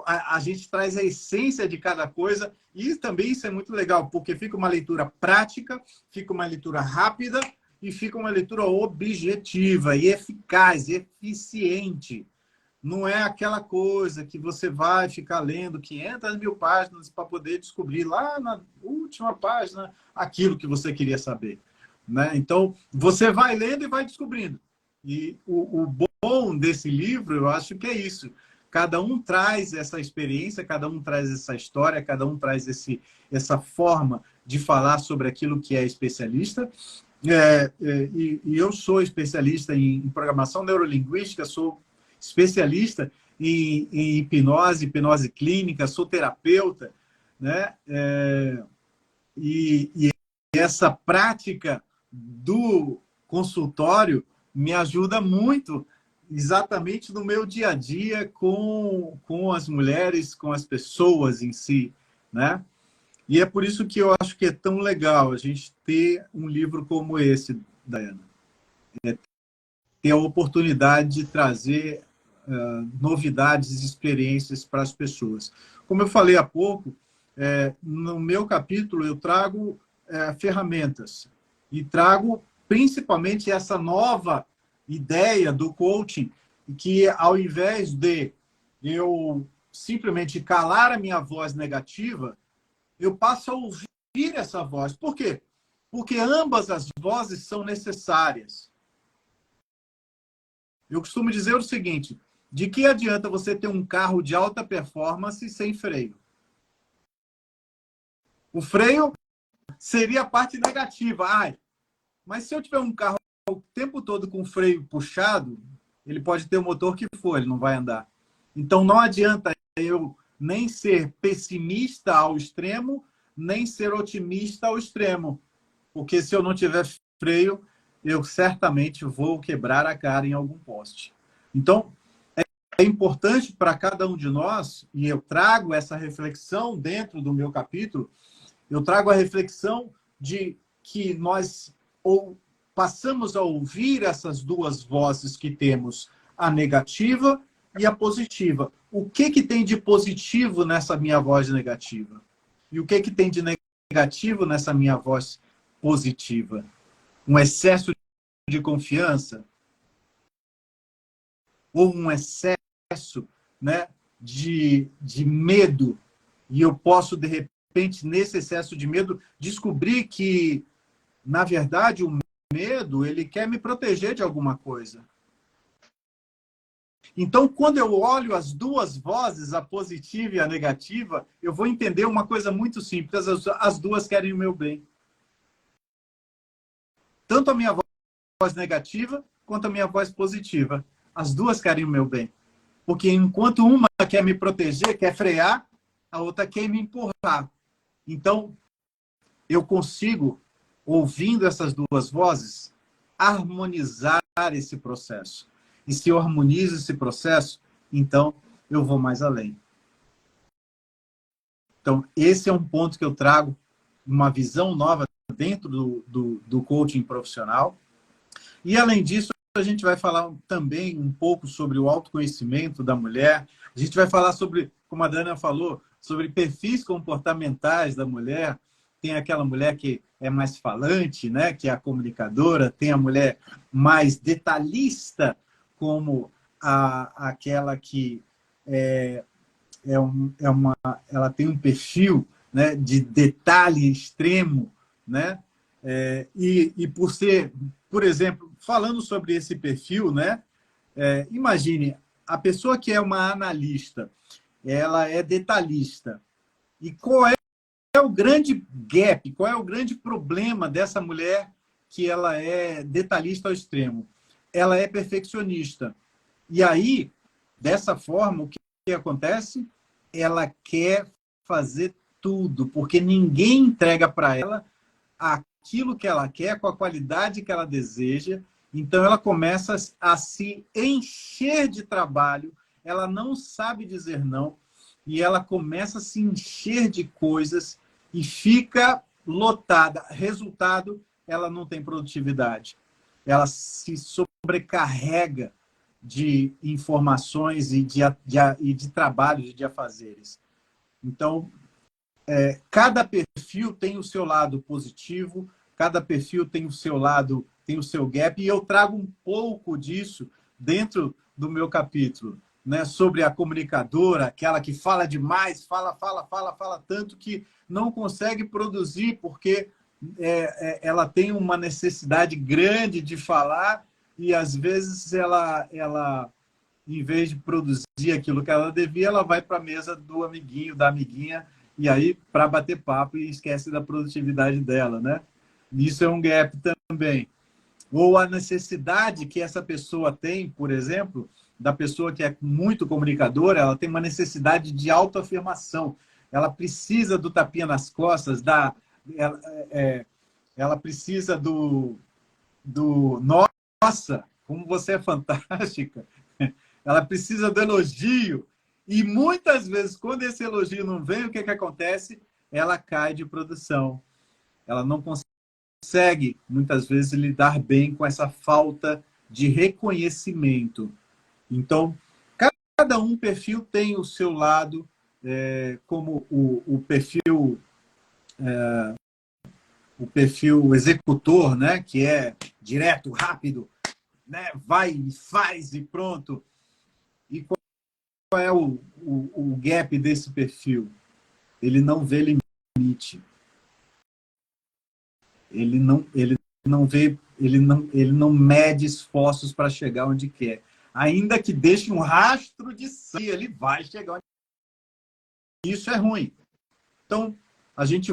a gente traz a essência de cada coisa e também isso é muito legal, porque fica uma leitura prática, fica uma leitura rápida e fica uma leitura objetiva e eficaz, eficiente. Não é aquela coisa que você vai ficar lendo 500.000 páginas para poder descobrir lá na última página aquilo que você queria saber, né? Então, você vai lendo e vai descobrindo. E o bom desse livro, eu acho que é isso. Cada um traz essa experiência, cada um traz essa história, cada um traz essa forma de falar sobre aquilo que é especialista. E eu sou especialista em programação neurolinguística, sou especialista em hipnose clínica, sou terapeuta, né? E essa prática do consultório me ajuda muito exatamente no meu dia a dia com as mulheres, com as pessoas em si, né? E é por isso que eu acho que é tão legal a gente ter um livro como esse, Daiana. Ter a oportunidade de trazer novidades e experiências para as pessoas. Como eu falei há pouco, no meu capítulo eu trago ferramentas e trago principalmente essa nova ideia do coaching, que ao invés de eu simplesmente calar a minha voz negativa, eu passo a ouvir essa voz. Por quê? Porque ambas as vozes são necessárias. Eu costumo dizer o seguinte: de que adianta você ter um carro de alta performance sem freio? O freio seria a parte negativa. Mas se eu tiver um carro o tempo todo com o freio puxado, ele pode ter o motor que for, ele não vai andar. Então, não adianta eu nem ser pessimista ao extremo, nem ser otimista ao extremo. Porque se eu não tiver freio, eu certamente vou quebrar a cara em algum poste. Então, é importante para cada um de nós, e eu trago essa reflexão dentro do meu capítulo, eu trago a reflexão de que nós passamos a ouvir essas duas vozes que temos, a negativa e a positiva. O que tem de positivo nessa minha voz negativa? E o que tem de negativo nessa minha voz positiva? Um excesso de confiança? Ou um excesso, né, de medo? E eu posso, de repente, nesse excesso de medo, descobrir que, na verdade, o medo, ele quer me proteger de alguma coisa. Então, quando eu olho as duas vozes, a positiva e a negativa, eu vou entender uma coisa muito simples: as duas querem o meu bem. Tanto a minha voz negativa quanto a minha voz positiva. As duas querem o meu bem. Porque enquanto uma quer me proteger, quer frear, a outra quer me empurrar. Então, eu consigo, ouvindo essas duas vozes, harmonizar esse processo. E se eu harmonizo esse processo, então eu vou mais além. Então, esse é um ponto que eu trago, uma visão nova dentro do coaching profissional. E, além disso, a gente vai falar também um pouco sobre o autoconhecimento da mulher. A gente vai falar sobre, como a Dana falou, sobre perfis comportamentais da mulher. Tem aquela mulher que é mais falante, né, que é a comunicadora. Tem a mulher mais detalhista, como aquela que ela tem um perfil, né, de detalhe extremo, né? E por ser, por exemplo, falando sobre esse perfil, né? Imagine, a pessoa que é uma analista, ela é detalhista. E qual é o grande gap, qual é o grande problema dessa mulher que ela é detalhista ao extremo? Ela é perfeccionista. E aí, dessa forma, o que acontece? Ela quer fazer tudo, porque ninguém entrega para ela aquilo que ela quer, com a qualidade que ela deseja. Então, ela começa a se encher de trabalho, ela não sabe dizer não, e ela começa a se encher de coisas e fica lotada. Resultado, ela não tem produtividade. Ela se sobrecarrega de informações e de trabalhos e de afazeres. Então, cada perfil tem o seu lado positivo, cada perfil tem o seu lado, tem o seu gap, e eu trago um pouco disso dentro do meu capítulo, né, sobre a comunicadora, aquela que fala demais, fala tanto que não consegue produzir, porque ela tem uma necessidade grande de falar, e às vezes ela em vez de produzir aquilo que ela devia, ela vai para a mesa do amiguinho, da amiguinha, e aí para bater papo e esquece da produtividade dela, né? Isso é um gap também. Ou a necessidade que essa pessoa tem, por exemplo, da pessoa que é muito comunicadora, ela tem uma necessidade de autoafirmação. Ela precisa do tapinha nas costas, ela precisa do nossa, como você é fantástica. Ela precisa do elogio. E muitas vezes, quando esse elogio não vem, o que acontece? Ela cai de produção. Ela não consegue, muitas vezes, lidar bem com essa falta de reconhecimento. Então, cada perfil tem o seu lado, como o perfil executor, né, que é direto, rápido, né, vai e faz e pronto. E qual é o gap desse perfil? Ele não vê limite. Ele não mede esforços para chegar onde quer. Ainda que deixe um rastro de sangue, ele vai chegar onde quer. Isso é ruim. Então, a gente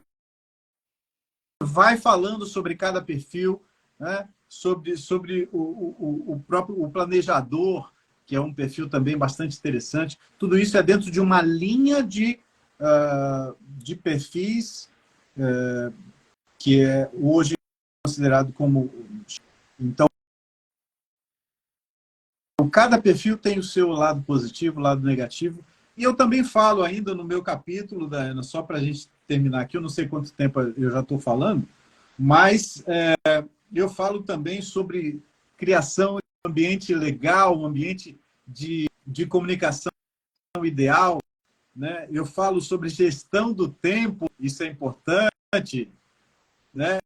vai falando sobre cada perfil, né? sobre o próprio planejador, que é um perfil também bastante interessante. Tudo isso é dentro de uma linha de perfis que é hoje considerado como... Então, cada perfil tem o seu lado positivo, lado negativo. E eu também falo ainda no meu capítulo, Daiana, só para a gente terminar aqui, eu não sei quanto tempo eu já estou falando, mas eu falo também sobre criação de um ambiente legal, um ambiente de comunicação ideal, né? Eu falo sobre gestão do tempo, isso é importante, né?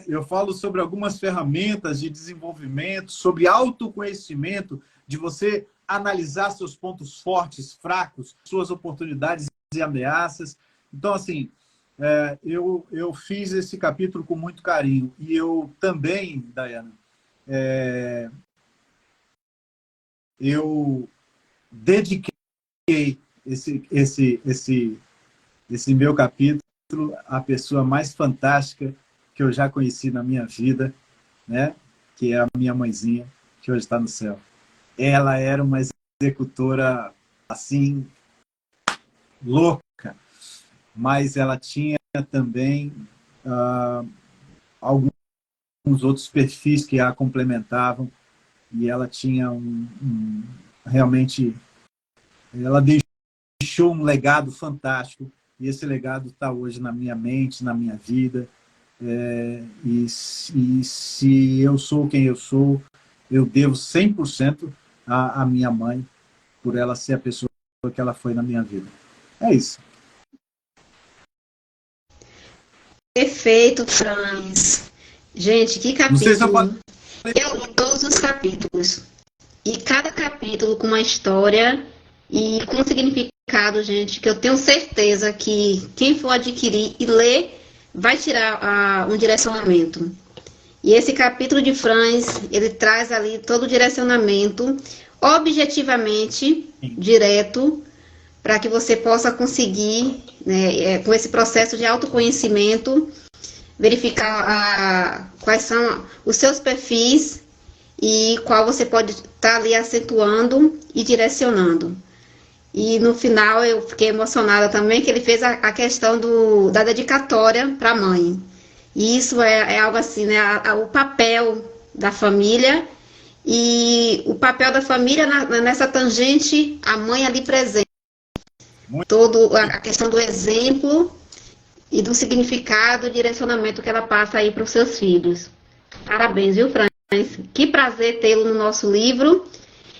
Eu falo sobre algumas ferramentas de desenvolvimento, sobre autoconhecimento, de você analisar seus pontos fortes, fracos, suas oportunidades e ameaças. Então, assim, eu fiz esse capítulo com muito carinho. E eu também, Daiana, eu dediquei esse meu capítulo à pessoa mais fantástica que eu já conheci na minha vida, né? Que é a minha mãezinha, que hoje está no céu. Ela era uma executora, assim, louca, mas ela tinha também alguns outros perfis que a complementavam, e ela tinha realmente, ela deixou um legado fantástico, e esse legado está hoje na minha mente, na minha vida. E se eu sou quem eu sou, eu devo 100% à minha mãe, por ela ser a pessoa que ela foi na minha vida. É isso. Perfeito, Franz. Gente, que capítulo. Não sei se eu posso... Eu li todos os capítulos. E cada capítulo com uma história e com um significado, gente, que eu tenho certeza que quem for adquirir e ler vai tirar um direcionamento. E esse capítulo de Franz, ele traz ali todo o direcionamento, objetivamente, direto, para que você possa conseguir, né, com esse processo de autoconhecimento, verificar quais são os seus perfis e qual você pode estar ali acentuando e direcionando. E no final eu fiquei emocionada também que ele fez a questão da dedicatória para a mãe. E isso é algo assim, né? O papel da família e o papel da família nessa tangente, a mãe ali presente. Toda a questão do exemplo e do significado, direcionamento que ela passa aí para os seus filhos. Parabéns, viu, Franz? Que prazer tê-lo no nosso livro.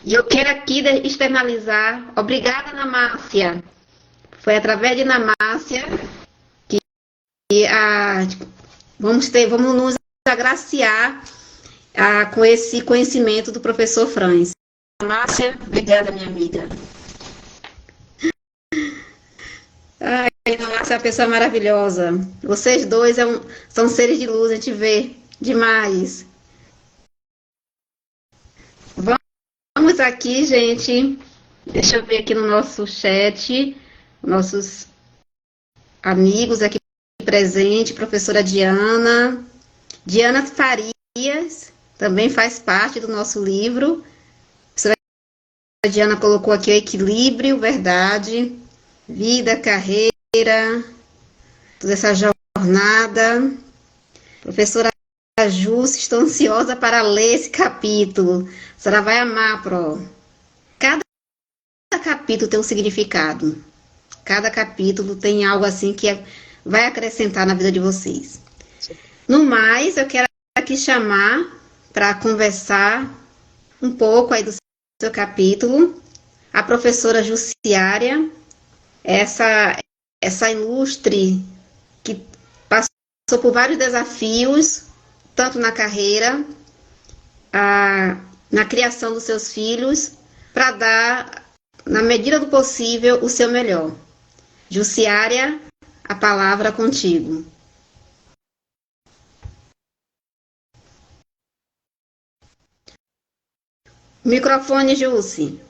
E eu quero aqui externalizar, obrigada, Ana Márcia. Foi através de Ana Márcia que vamos nos agraciar com esse conhecimento do professor Franz. Ana Márcia, obrigada, minha amiga. Ai, Ana Márcia é uma pessoa maravilhosa. Vocês dois são seres de luz, a gente vê demais. Vamos aqui, gente. Deixa eu ver aqui no nosso chat, nossos amigos aqui presentes, professora Diana. Diana Farias também faz parte do nosso livro. A professora Diana colocou aqui o equilíbrio, verdade, vida, carreira, toda essa jornada. Professora Júcia, estou ansiosa para ler esse capítulo. A senhora vai amar, Pro. Cada capítulo tem um significado. Cada capítulo tem algo assim que vai acrescentar na vida de vocês. No mais, eu quero aqui chamar para conversar um pouco aí do seu capítulo a professora Jussiária, essa ilustre que passou por vários desafios, tanto na carreira, na criação dos seus filhos, para dar, na medida do possível, o seu melhor. Jussiária, a palavra contigo. Microfone, Jussi.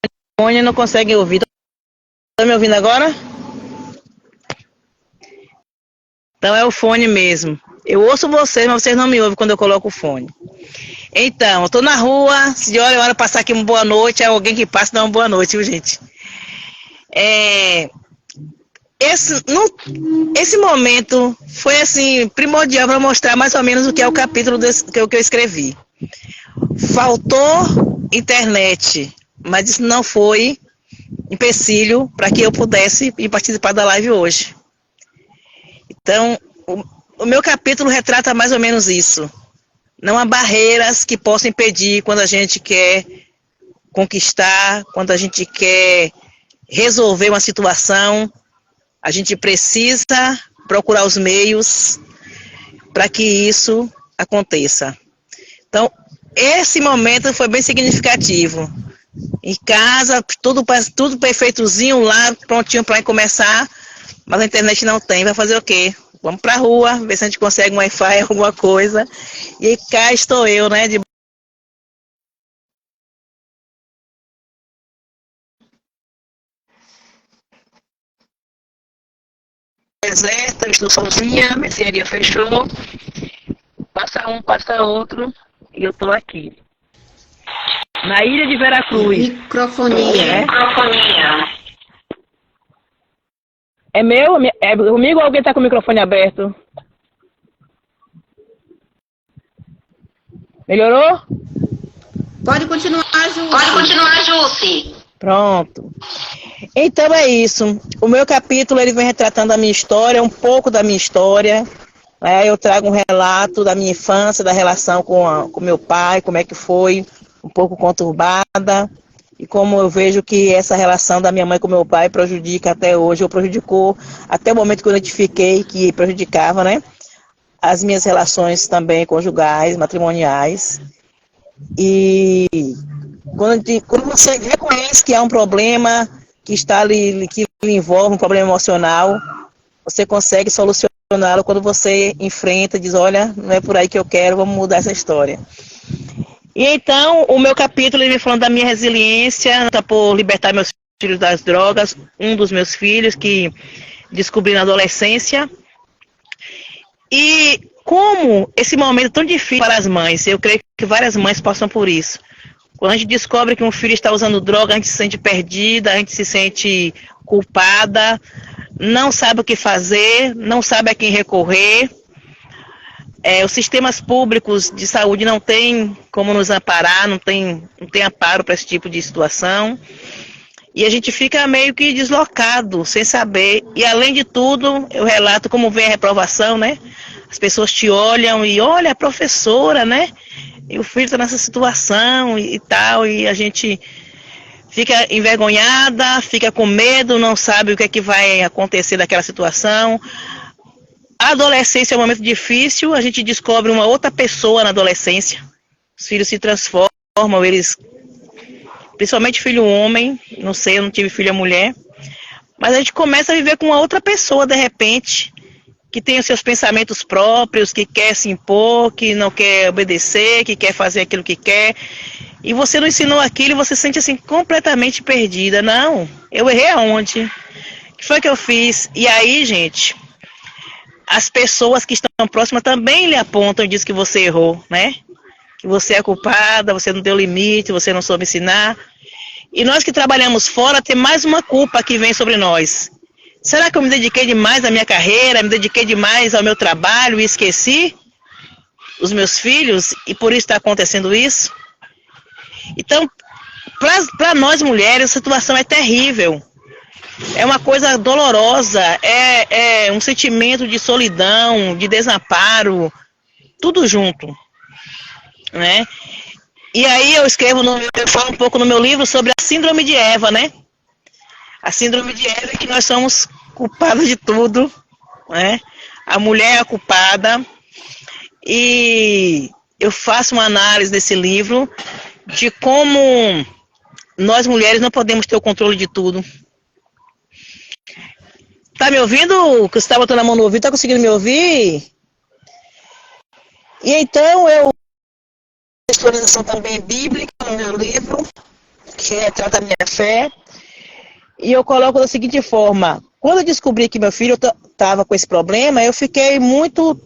O fone não consegue ouvir. Tá me ouvindo agora? Então é o fone mesmo. Eu ouço vocês, mas vocês não me ouvem quando eu coloco o fone. Então, eu tô na rua, se de hora em hora passar aqui uma boa noite, é alguém que passa dá uma boa noite, viu, gente? esse momento foi assim primordial para mostrar mais ou menos o que é o capítulo que eu escrevi. Faltou internet, mas isso não foi empecilho para que eu pudesse ir participar da live hoje. Então, o meu capítulo retrata mais ou menos isso. Não há barreiras que possam impedir quando a gente quer conquistar, quando a gente quer resolver uma situação. A gente precisa procurar os meios para que isso aconteça. Então, esse momento foi bem significativo. Em casa, tudo perfeitozinho lá, prontinho para começar, mas a internet não tem. Vai fazer o quê? Vamos para a rua, ver se a gente consegue um Wi-Fi, alguma coisa. E aí cá estou eu, né, de deserta, estou sozinha, a mercearia fechou, passa um, passa outro, e eu estou aqui. Na ilha de Veracruz. Microfonia. É meu? É comigo ou alguém está com o microfone aberto? Melhorou? Pode continuar, Ju. Jussi. Pronto. Então é isso. O meu capítulo ele vem retratando a minha história, um pouco da minha história. Eu trago um relato da minha infância, da relação com meu pai, como é que foi, um pouco conturbada, e como eu vejo que essa relação da minha mãe com meu pai prejudica até hoje, ou prejudicou até o momento que eu identifiquei que prejudicava, né? As minhas relações também conjugais, matrimoniais. E quando você reconhece que há um problema que está ali, que lhe envolve um problema emocional, você consegue solucioná-lo quando você enfrenta, diz, olha, não é por aí que eu quero, vamos mudar essa história. E então, o meu capítulo ele vem falando da minha resiliência por libertar meus filhos das drogas, um dos meus filhos que descobri na adolescência. E como esse momento tão difícil para as mães, eu creio que várias mães passam por isso. Quando a gente descobre que um filho está usando droga, a gente se sente perdida, a gente se sente culpada, não sabe o que fazer, não sabe a quem recorrer. Os sistemas públicos de saúde não têm como nos amparar, não tem amparo para esse tipo de situação. E a gente fica meio que deslocado, sem saber. E além de tudo, eu relato como vem a reprovação, né? As pessoas te olham e olha a professora, né? E o filho está nessa situação e tal, e a gente fica envergonhada, fica com medo, não sabe o que é que vai acontecer daquela situação. A adolescência é um momento difícil, a gente descobre uma outra pessoa na adolescência. Os filhos se transformam, eles, principalmente filho homem, não sei, eu não tive filha mulher, mas a gente começa a viver com uma outra pessoa de repente, que tem os seus pensamentos próprios, que quer se impor, que não quer obedecer, que quer fazer aquilo que quer, e você não ensinou aquilo e você se sente assim completamente perdida. Não, eu errei aonde? O que foi que eu fiz? E aí, gente, as pessoas que estão próximas também lhe apontam e dizem que você errou, né? Que você é culpada, você não deu limite, você não soube ensinar. E nós que trabalhamos fora, tem mais uma culpa que vem sobre nós. Será que eu me dediquei demais à minha carreira, me dediquei demais ao meu trabalho e esqueci os meus filhos e por isso está acontecendo isso? Então, para nós mulheres, a situação é terrível. É uma coisa dolorosa, é um sentimento de solidão, de desamparo, tudo junto, né? E aí eu falo um pouco no meu livro sobre a síndrome de Eva, né? A síndrome de Eva é que nós somos culpados de tudo, né? A mulher é a culpada. E eu faço uma análise desse livro de como nós mulheres não podemos ter o controle de tudo. Tá me ouvindo? Que você tá botando a mão no ouvido, tá conseguindo me ouvir? E então eu explanação também bíblica no meu livro, que retrata a minha fé. E eu coloco da seguinte forma: quando eu descobri que meu filho estava com esse problema, eu fiquei muito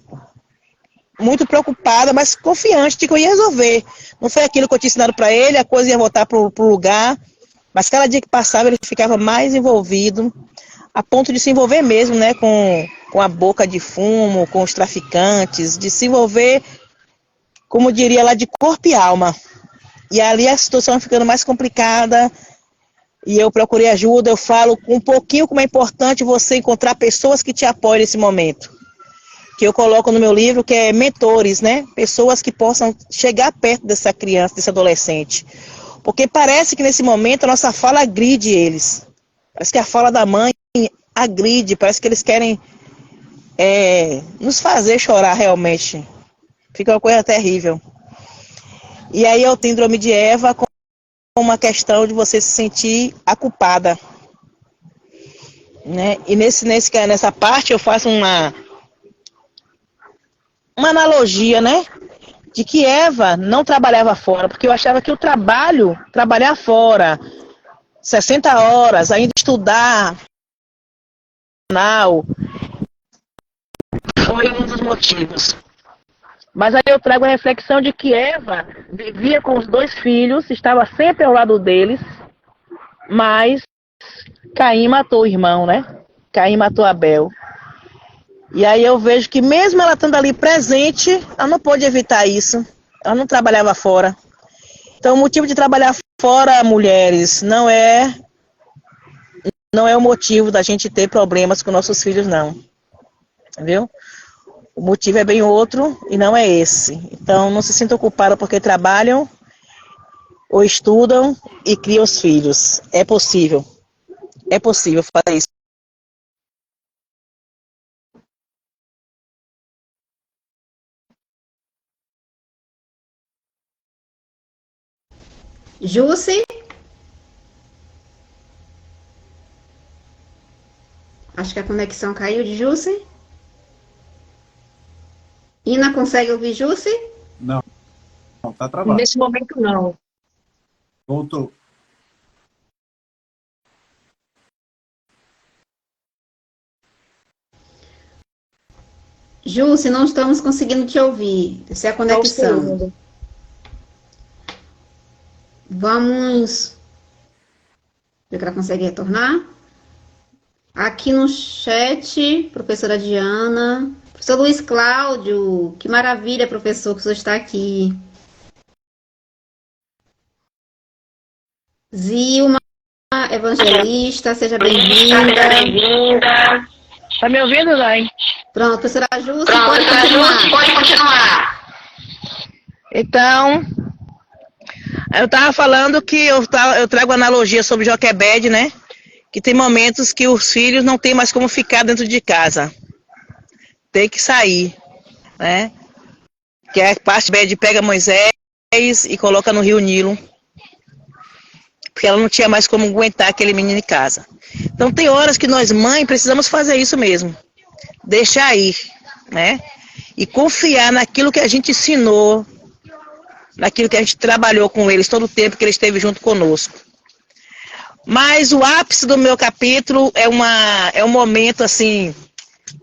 preocupada, mas confiante de que eu ia resolver. Não foi aquilo que eu tinha ensinado para ele, a coisa ia voltar para o lugar, mas cada dia que passava ele ficava mais envolvido, a ponto de se envolver mesmo, né, com a boca de fumo, com os traficantes, de se envolver, como diria lá, de corpo e alma. E ali a situação ficando mais complicada, e eu procurei ajuda, eu falo um pouquinho como é importante você encontrar pessoas que te apoiem nesse momento. Que eu coloco no meu livro, que é mentores, né? Pessoas que possam chegar perto dessa criança, desse adolescente. Porque parece que nesse momento a nossa fala agride eles. Parece que a fala da mãe agride, parece que eles querem nos fazer chorar realmente. Fica uma coisa terrível. E aí é o síndrome de Eva com uma questão de você se sentir a culpada. Né? E nessa parte eu faço uma analogia, né? De que Eva não trabalhava fora, porque eu achava que o trabalhar fora, 60 horas, ainda estudar, foi um dos motivos. Mas aí eu trago a reflexão de que Eva vivia com os 2 filhos, estava sempre ao lado deles, mas Caim matou o irmão, né? Caim matou Abel. E aí eu vejo que mesmo ela estando ali presente, ela não pôde evitar isso. Ela não trabalhava fora. Então o motivo de trabalhar fora, mulheres, não é o motivo da gente ter problemas com nossos filhos, não. Viu? O motivo é bem outro e não é esse. Então não se sintam culpadas porque trabalham ou estudam e criam os filhos. É possível. É possível fazer isso. Jusce? Acho que a conexão caiu de Jusce. Ina, consegue ouvir Jusce? Não, tá travado. Nesse momento, não. Voltou. Jusce, não estamos conseguindo te ouvir. Essa é a conexão. Vamos ver que ela consegue retornar. Aqui no chat, professora Diana. Professor Luiz Cláudio, que maravilha, professor, que o senhor está aqui. Zilma, evangelista, seja bem-vinda. Tá me ouvindo, Dai? Pronto, professora Jusce, pode continuar. Então, eu estava falando que eu trago analogia sobre Joquebed, né? Que tem momentos que os filhos não tem mais como ficar dentro de casa. Tem que sair, né? Que a parte Bed pega Moisés e coloca no rio Nilo. Porque ela não tinha mais como aguentar aquele menino em casa. Então tem horas que nós, mães, precisamos fazer isso mesmo. Deixar ir, né? E confiar naquilo que a gente ensinou, naquilo que a gente trabalhou com eles todo o tempo que ele esteve junto conosco. Mas o ápice do meu capítulo é um momento assim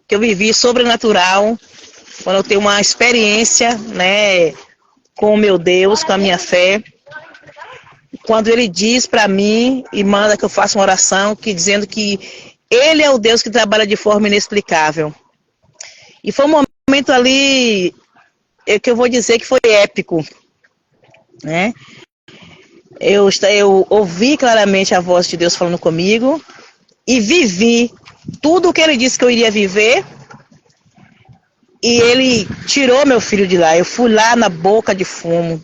que eu vivi sobrenatural, quando eu tenho uma experiência, né, com o meu Deus, com a minha fé. Quando ele diz para mim e manda que eu faça uma oração, dizendo que ele é o Deus que trabalha de forma inexplicável. E foi um momento ali que eu vou dizer que foi épico, né? Eu ouvi claramente a voz de Deus falando comigo e vivi tudo o que ele disse que eu iria viver, e ele tirou meu filho de lá. Eu fui lá na boca de fumo,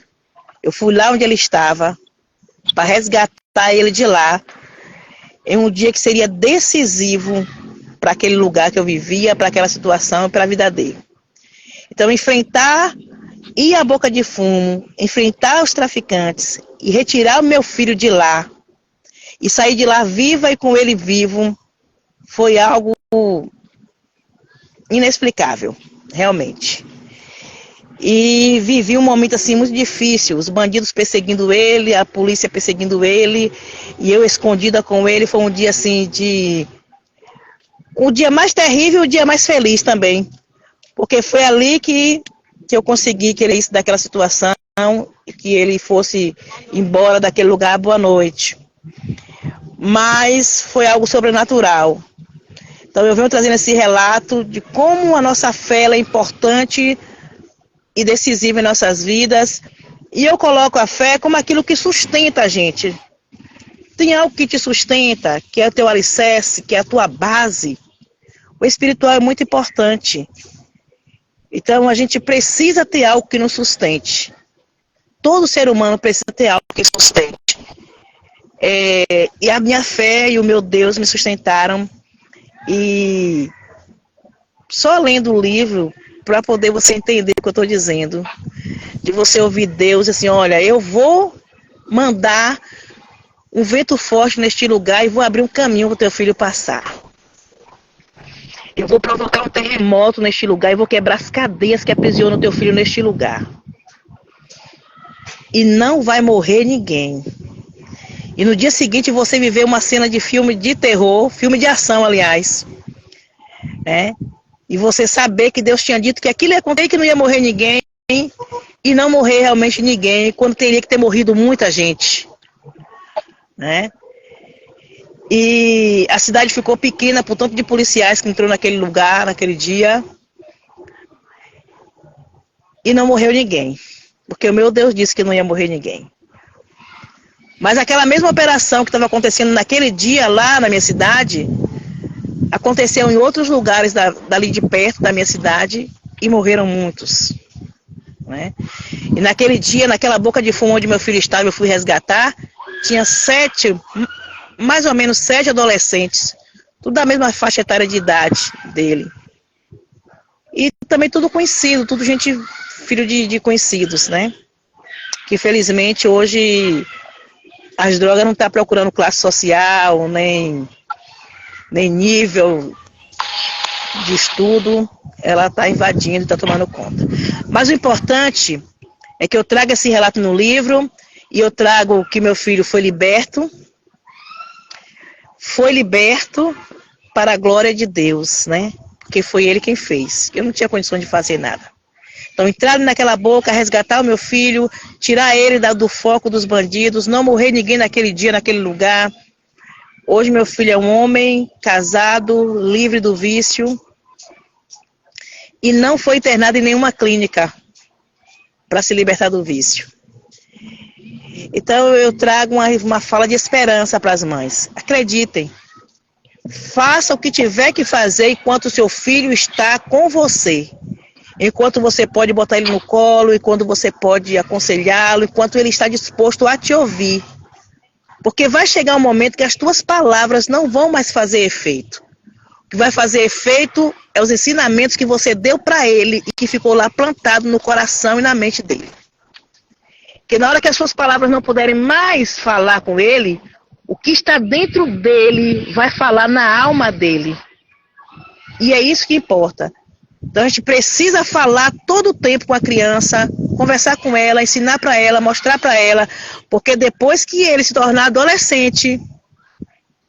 eu fui lá onde ele estava para resgatar ele de lá, em um dia que seria decisivo para aquele lugar que eu vivia, para aquela situação e para a vida dele. Então ir à boca de fumo, enfrentar os traficantes e retirar o meu filho de lá e sair de lá viva e com ele vivo foi algo inexplicável, realmente. E vivi um momento assim muito difícil, os bandidos perseguindo ele, a polícia perseguindo ele, e eu escondida com ele. Foi um dia assim o dia mais terrível e o dia mais feliz também, porque foi ali que eu consegui que ele saísse daquela situação, que ele fosse embora daquele lugar, boa noite. Mas foi algo sobrenatural. Então eu venho trazendo esse relato de como a nossa fé ela é importante e decisiva em nossas vidas. E eu coloco a fé como aquilo que sustenta a gente. Tem algo que te sustenta, que é o teu alicerce, que é a tua base. O espiritual é muito importante. Então a gente precisa ter algo que nos sustente. Todo ser humano precisa ter algo que sustente. E a minha fé e o meu Deus me sustentaram. E só lendo o livro, para poder você entender o que eu estou dizendo, de você ouvir Deus assim, olha, eu vou mandar um vento forte neste lugar e vou abrir um caminho para o teu filho passar. Eu vou provocar um terremoto neste lugar e vou quebrar as cadeias que aprisionam o teu filho neste lugar. E não vai morrer ninguém. E no dia seguinte você viver uma cena de filme de terror, filme de ação, aliás, né? E você saber que Deus tinha dito que aquilo ia acontecer, que não ia morrer ninguém, e não morrer realmente ninguém, quando teria que ter morrido muita gente, né? E a cidade ficou pequena por tanto de policiais que entrou naquele lugar, naquele dia, e não morreu ninguém, porque o meu Deus disse que não ia morrer ninguém. Mas aquela mesma operação que estava acontecendo naquele dia lá na minha cidade, aconteceu em outros lugares dali de perto da minha cidade e morreram muitos, né? E naquele dia, naquela boca de fumo onde meu filho estava, eu fui resgatar, tinha mais ou menos 7 adolescentes, tudo da mesma faixa etária de idade dele. E também tudo conhecido, tudo gente, filho de conhecidos, né? Que felizmente hoje as drogas não estão procurando classe social, nem nível de estudo, ela está invadindo, está tomando conta. Mas o importante é que eu trago esse relato no livro, e eu trago que meu filho foi liberto para a glória de Deus, né? Porque foi ele quem fez. Eu não tinha condições de fazer nada. Então, entrar naquela boca, resgatar o meu filho, tirar ele do foco dos bandidos, não morrer ninguém naquele dia, naquele lugar. Hoje meu filho é um homem casado, livre do vício, e não foi internado em nenhuma clínica para se libertar do vício. Então eu trago uma fala de esperança para as mães. Acreditem, faça o que tiver que fazer enquanto o seu filho está com você. Enquanto você pode botar ele no colo, enquanto você pode aconselhá-lo, enquanto ele está disposto a te ouvir. Porque vai chegar um momento que as tuas palavras não vão mais fazer efeito. O que vai fazer efeito é os ensinamentos que você deu para ele e que ficou lá plantado no coração e na mente dele. Porque na hora que as suas palavras não puderem mais falar com ele, o que está dentro dele vai falar na alma dele. E é isso que importa. Então a gente precisa falar todo o tempo com a criança, conversar com ela, ensinar para ela, mostrar para ela, porque depois que ele se tornar adolescente,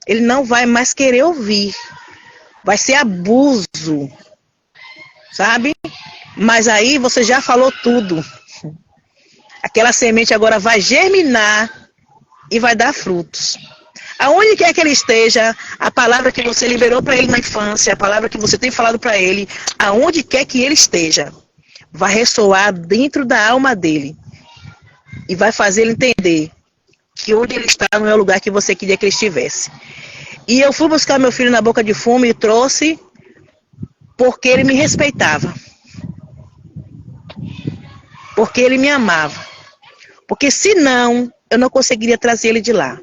ele não vai mais querer ouvir. Vai ser abuso, sabe? Mas aí você já falou tudo. Aquela semente agora vai germinar e vai dar frutos. Aonde quer que ele esteja, a palavra que você liberou para ele na infância, a palavra que você tem falado para ele, aonde quer que ele esteja, vai ressoar dentro da alma dele. E vai fazer ele entender que onde ele está não é o lugar que você queria que ele estivesse. E eu fui buscar meu filho na boca de fumo e trouxe porque ele me respeitava. Porque ele me amava. Porque senão eu não conseguiria trazer ele de lá.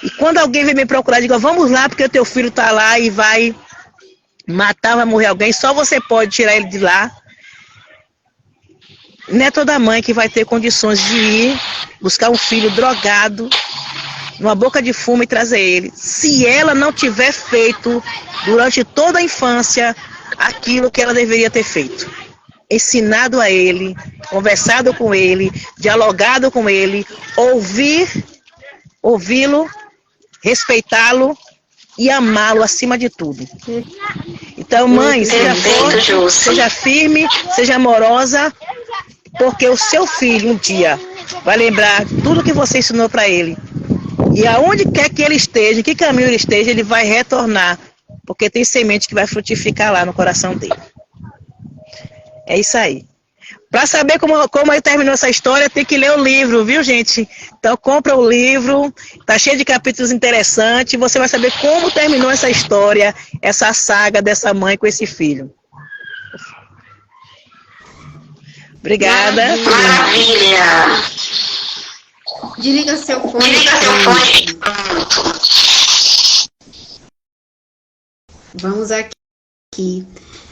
E quando alguém vem me procurar, digo, vamos lá, porque o teu filho está lá e vai matar, vai morrer alguém, só você pode tirar ele de lá. Não é toda mãe que vai ter condições de ir buscar um filho drogado, numa boca de fumo e trazer ele. Se ela não tiver feito, durante toda a infância, aquilo que ela deveria ter feito. Ensinado a ele, conversado com ele, dialogado com ele, ouvi-lo, respeitá-lo e amá-lo acima de tudo. Então, mãe, seja forte, seja firme, seja amorosa, porque o seu filho um dia vai lembrar tudo que você ensinou para ele. E aonde quer que ele esteja, em que caminho ele esteja, ele vai retornar porque tem semente que vai frutificar lá no coração dele. É isso aí. Para saber como aí terminou essa história, tem que ler o livro, viu, gente? Então, compra o livro, tá cheio de capítulos interessantes, você vai saber como terminou essa história, essa saga dessa mãe com esse filho. Obrigada. Maravilha. Desliga seu fone. Desliga seu fone. Vamos aqui.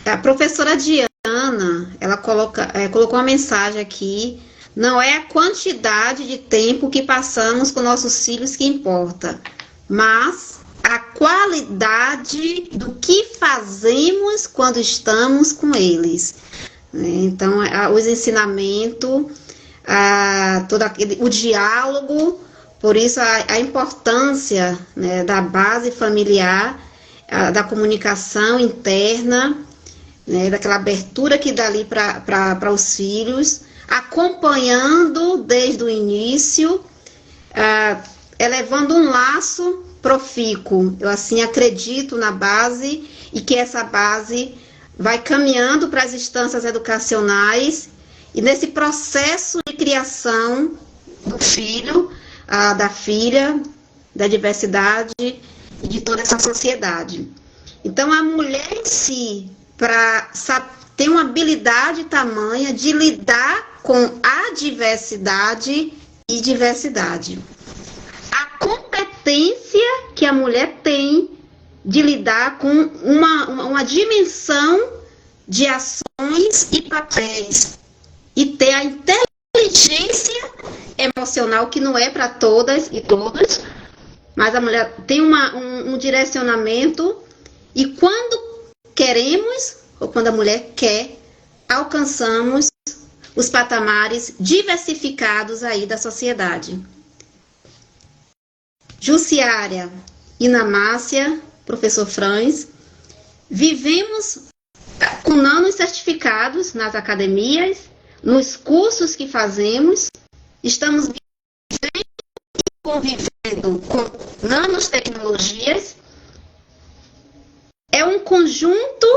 A professora Diana, ela colocou uma mensagem aqui. Não é a quantidade de tempo que passamos com nossos filhos que importa, mas a qualidade do que fazemos quando estamos com eles. Então, os ensinamentos, o diálogo, por isso a importância, né, da base familiar, da comunicação interna, né, daquela abertura que dá ali para os filhos, acompanhando desde o início, elevando um laço profícuo. Eu assim acredito na base e que essa base vai caminhando para as instâncias educacionais e nesse processo de criação do filho, da filha, da diversidade e de toda essa sociedade. Então, a mulher em si, para ter uma habilidade tamanha de lidar com a diversidade e diversidade. A competência que a mulher tem de lidar com uma dimensão de ações e papéis e ter a inteligência emocional, que não é para todas e todos, mas a mulher tem um direcionamento e quando queremos, ou quando a mulher quer, alcançamos os patamares diversificados aí da sociedade. Jussiária, Inamácia, professor Franz, vivemos com nanos certificados nas academias, nos cursos que fazemos, estamos vivendo e convivendo com nanotecnologias. É um conjunto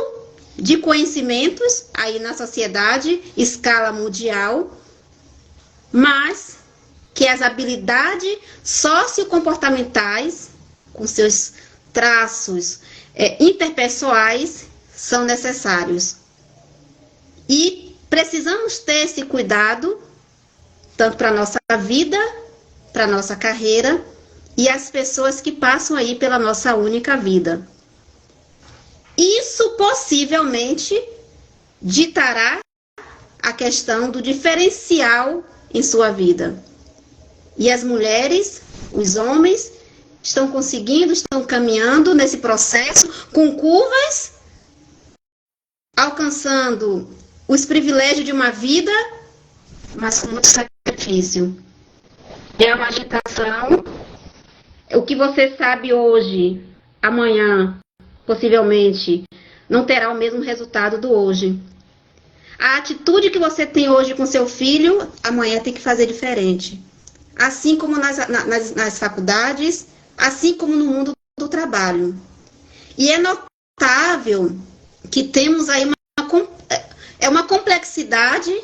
de conhecimentos aí na sociedade, escala mundial, mas que as habilidades sociocomportamentais, com seus traços interpessoais, são necessários. E precisamos ter esse cuidado, tanto para a nossa vida, para a nossa carreira, e as pessoas que passam aí pela nossa única vida. Isso possivelmente ditará a questão do diferencial em sua vida. E as mulheres, os homens, estão conseguindo, estão caminhando nesse processo com curvas, alcançando os privilégios de uma vida, mas com muito sacrifício. É uma agitação. O que você sabe hoje, amanhã, possivelmente, não terá o mesmo resultado do hoje. A atitude que você tem hoje com seu filho, amanhã tem que fazer diferente. Assim como nas faculdades, assim como no mundo do trabalho. E é notável que temos aí uma complexidade,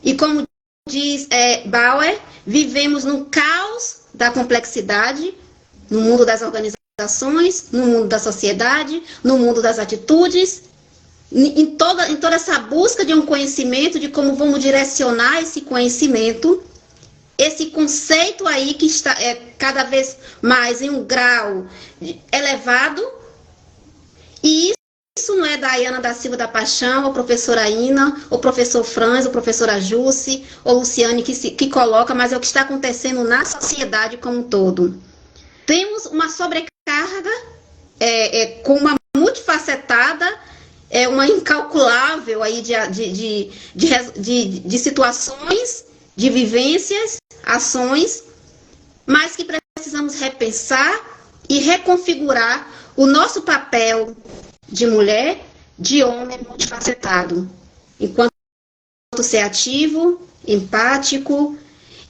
e como diz Bauer, vivemos no caos da complexidade, no mundo das organizações, no mundo da sociedade, no mundo das atitudes, em toda essa busca de um conhecimento, de como vamos direcionar esse conhecimento, esse conceito aí que está cada vez mais em um grau elevado. E isso não é da Ayana da Silva da Paixão, ou professora Ina, ou professor Franz, ou professora Jussi, ou Luciane que coloca, mas é o que está acontecendo na sociedade como um todo. Temos uma sobrecarga com uma multifacetada, uma incalculável aí de situações, de vivências, ações, mas que precisamos repensar e reconfigurar o nosso papel de mulher, de homem multifacetado, enquanto ser ativo, empático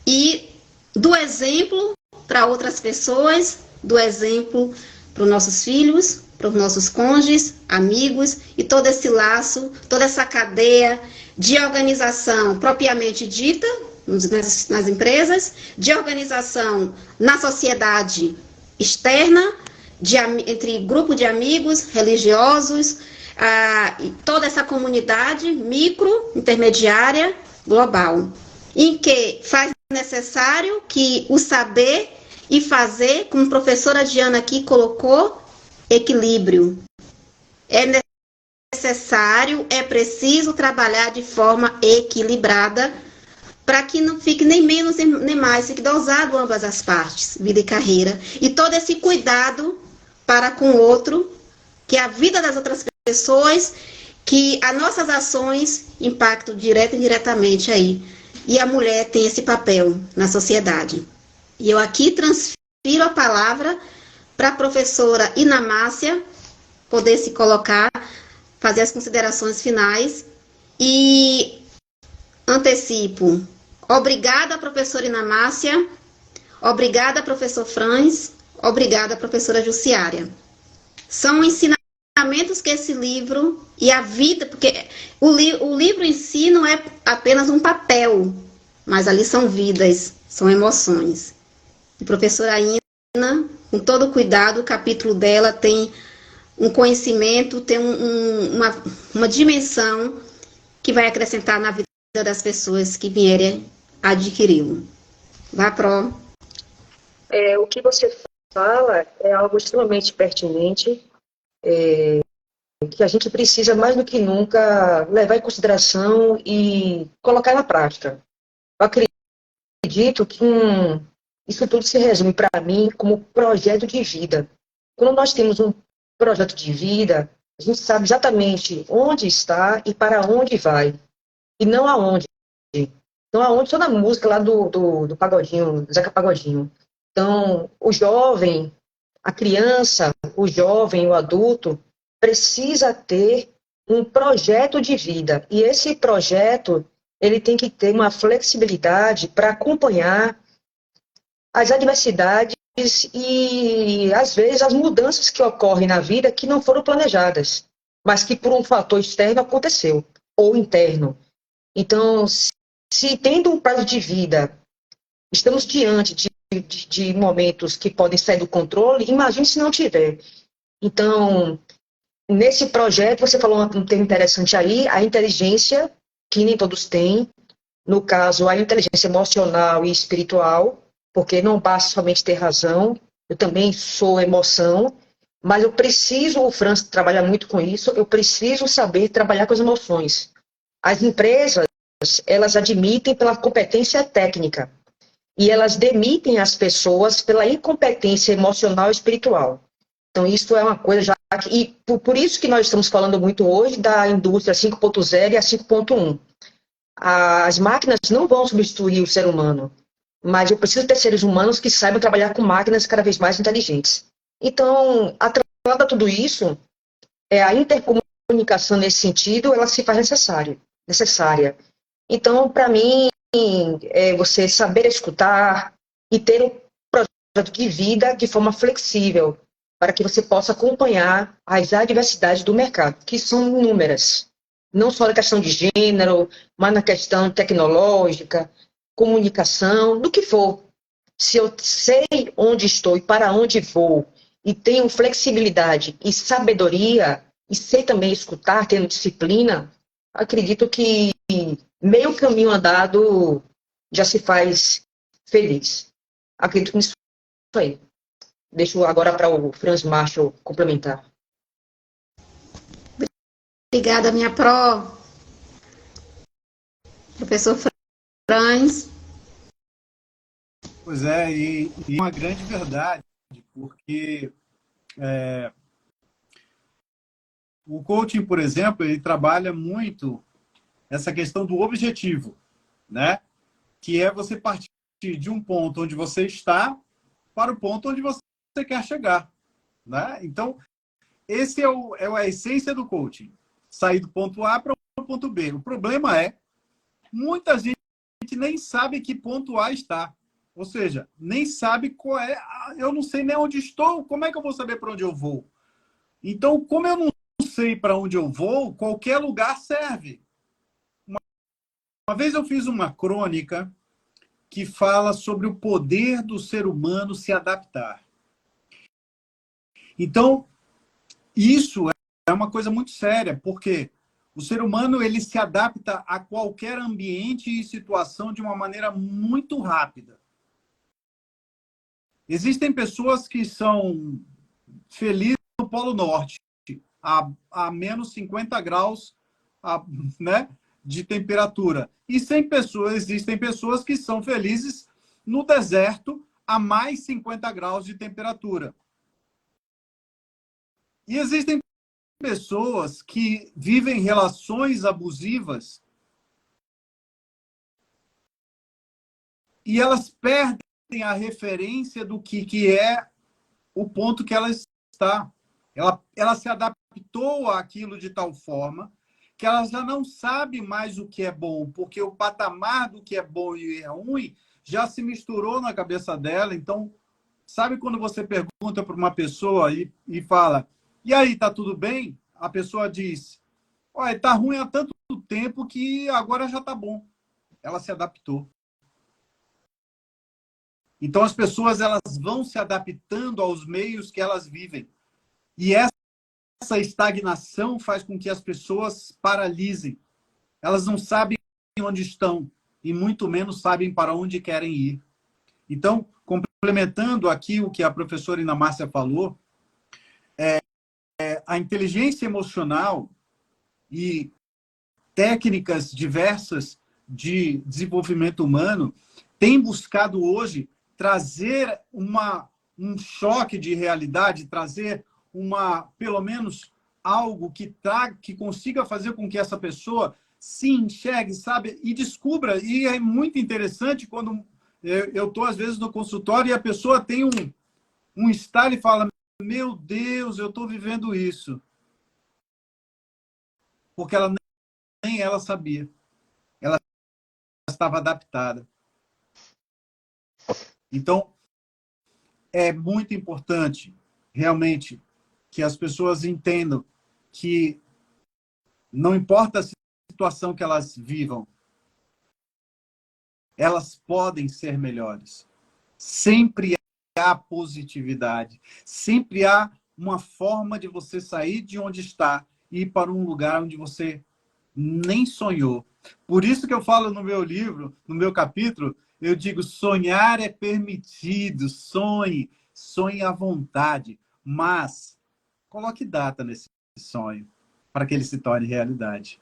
e do exemplo para outras pessoas, do exemplo para os nossos filhos, para os nossos cônjuges, amigos e todo esse laço, toda essa cadeia de organização propriamente dita nas empresas, de organização na sociedade externa, entre grupo de amigos, religiosos, toda essa comunidade micro, intermediária, global, em que faz necessário que o saber e fazer, como a professora Diana aqui colocou, equilíbrio. É necessário, é preciso trabalhar de forma equilibrada para que não fique nem menos nem mais, fique dosado ambas as partes, vida e carreira. E todo esse cuidado para com o outro, que a vida das outras pessoas, que as nossas ações impactam direto e indiretamente aí. E a mulher tem esse papel na sociedade. E eu aqui transfiro a palavra para a professora Inamácia poder se colocar, fazer as considerações finais e antecipo. Obrigada, professora Inamácia. Obrigada, professor Franz. Obrigada, professora Jussiária. São ensinamentos que esse livro e a vida, porque o livro em si não é apenas um papel, mas ali são vidas, são emoções. A professora Ina, com todo cuidado, o capítulo dela tem um conhecimento, tem uma dimensão que vai acrescentar na vida das pessoas que vierem adquiri-lo. Vá, Pro. O que você fala é algo extremamente pertinente, que a gente precisa mais do que nunca levar em consideração e colocar na prática. Eu acredito que isso tudo se resume para mim como projeto de vida. Quando nós temos um projeto de vida, a gente sabe exatamente onde está e para onde vai, e não aonde. Não aonde, só na música lá do Pagodinho, Zeca Pagodinho. Então, o jovem, a criança, o jovem, o adulto, precisa ter um projeto de vida. E esse projeto, ele tem que ter uma flexibilidade para acompanhar as adversidades e, às vezes, as mudanças que ocorrem na vida que não foram planejadas, mas que por um fator externo aconteceu, ou interno. Então, se tendo um prazo de vida, estamos diante de momentos que podem sair do controle, imagine se não tiver. Então, nesse projeto, você falou um tema interessante aí, a inteligência, que nem todos têm, no caso, a inteligência emocional e espiritual, porque não basta somente ter razão, eu também sou emoção, mas eu preciso, o Franz trabalha muito com isso, eu preciso saber trabalhar com as emoções. As empresas, elas admitem pela competência técnica, e elas demitem as pessoas pela incompetência emocional e espiritual. Então, isso é uma coisa já... E por isso que nós estamos falando muito hoje da indústria 5.0 e a 5.1. As máquinas não vão substituir o ser humano, mas eu preciso ter seres humanos que saibam trabalhar com máquinas cada vez mais inteligentes. Então, atrelado a tudo isso, a intercomunicação nesse sentido, ela se faz necessária. Então, para mim, você saber escutar e ter um projeto de vida de forma flexível, para que você possa acompanhar as adversidades do mercado, que são inúmeras. Não só na questão de gênero, mas na questão tecnológica, comunicação, do que for. Se eu sei onde estou e para onde vou, e tenho flexibilidade e sabedoria, e sei também escutar, tendo disciplina, acredito que meio caminho andado já se faz feliz. Acredito nisso aí. Deixo agora para o Franz Marshall complementar. Obrigada, minha Pro. Professor Franz. Pois é, e uma grande verdade, porque o coaching, por exemplo, ele trabalha muito essa questão do objetivo, né? Que é você partir de um ponto onde você está para o ponto onde você quer chegar, né? Então, esse é a essência do coaching. Sair do ponto A para o ponto B. O problema é, muita gente nem sabe que ponto A está. Ou seja, nem sabe qual é. Eu não sei nem onde estou, como é que eu vou saber para onde eu vou? Então, como eu não sei para onde eu vou, qualquer lugar serve. Uma vez eu fiz uma crônica que fala sobre o poder do ser humano se adaptar. Então, isso é uma coisa muito séria, porque o ser humano ele se adapta a qualquer ambiente e situação de uma maneira muito rápida. Existem pessoas que são felizes no Polo Norte, a menos 50 graus né, de temperatura. E existem pessoas que são felizes no deserto a mais 50 graus de temperatura. E existem pessoas que vivem relações abusivas e elas perdem a referência do que é o ponto que ela está. Ela se adaptou àquilo de tal forma que ela já não sabe mais o que é bom, porque o patamar do que é bom e é ruim já se misturou na cabeça dela. Então, sabe quando você pergunta para uma pessoa e fala, e aí, tá tudo bem? A pessoa diz, olha, tá ruim há tanto tempo que agora já tá bom. Ela se adaptou. Então, as pessoas elas vão se adaptando aos meios que elas vivem. E essa estagnação faz com que as pessoas paralisem. Elas não sabem onde estão e muito menos sabem para onde querem ir. Então, complementando aqui o que a professora Ina Márcia falou, a inteligência emocional e técnicas diversas de desenvolvimento humano têm buscado hoje trazer um choque de realidade, trazer pelo menos algo que consiga fazer com que essa pessoa se enxergue, sabe, e descubra. E é muito interessante quando eu estou, às vezes, no consultório e a pessoa tem um estalo e fala, meu Deus, eu estou vivendo isso. Porque nem ela sabia. Ela estava adaptada. Então, é muito importante, realmente, que as pessoas entendam que não importa a situação que elas vivam, elas podem ser melhores. Sempre há positividade. Sempre há uma forma de você sair de onde está e ir para um lugar onde você nem sonhou. Por isso que eu falo no meu livro, no meu capítulo, eu digo, sonhar é permitido, sonhe à vontade, mas coloque data nesse sonho para que ele se torne realidade.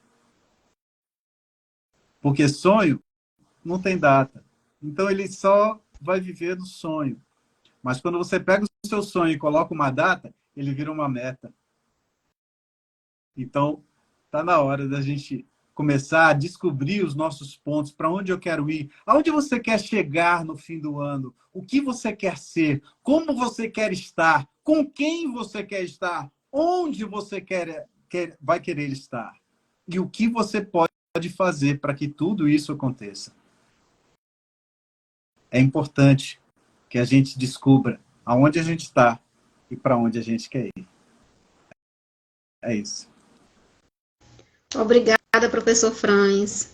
Porque sonho não tem data. Então ele só vai viver do sonho. Mas quando você pega o seu sonho e coloca uma data, ele vira uma meta. Então, está na hora da gente começar a descobrir os nossos pontos, para onde eu quero ir, aonde você quer chegar no fim do ano, o que você quer ser, como você quer estar, com quem você quer estar, onde você vai querer estar e o que você pode fazer para que tudo isso aconteça. É importante que a gente descubra aonde a gente está e para onde a gente quer ir. É isso. Obrigada, professor Franz.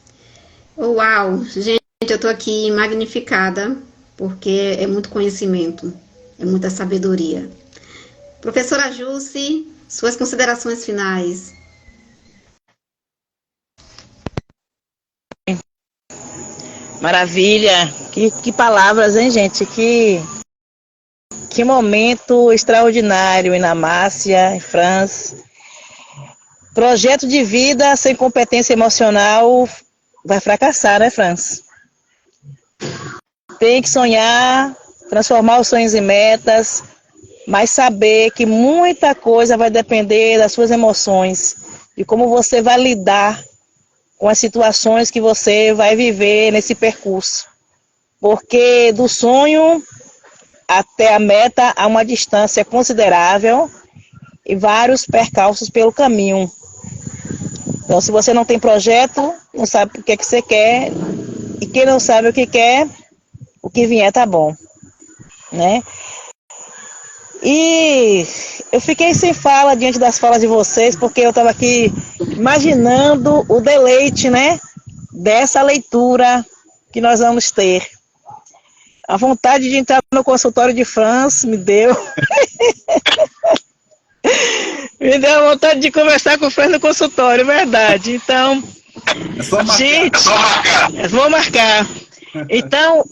Uau, gente, eu estou aqui magnificada, porque é muito conhecimento, é muita sabedoria. Professora Jusce, suas considerações finais. Maravilha, que palavras, hein, gente? Que momento extraordinário, Ina Márcia e Franz. Projeto de vida sem competência emocional vai fracassar, né, Franz? Tem que sonhar, transformar os sonhos em metas, mas saber que muita coisa vai depender das suas emoções e como você vai lidar com as situações que você vai viver nesse percurso. Porque do sonho até a meta há uma distância considerável e vários percalços pelo caminho. Então, se você não tem projeto, não sabe o que é que você quer, e quem não sabe o que quer, o que vier tá bom, né? E eu fiquei sem fala diante das falas de vocês, porque eu estava aqui imaginando o deleite, né, dessa leitura que nós vamos ter. A vontade de entrar no consultório de Franz me deu. Me deu a vontade de conversar com o Franz no consultório, verdade. Então, É só marcar. gente, vou marcar. Então,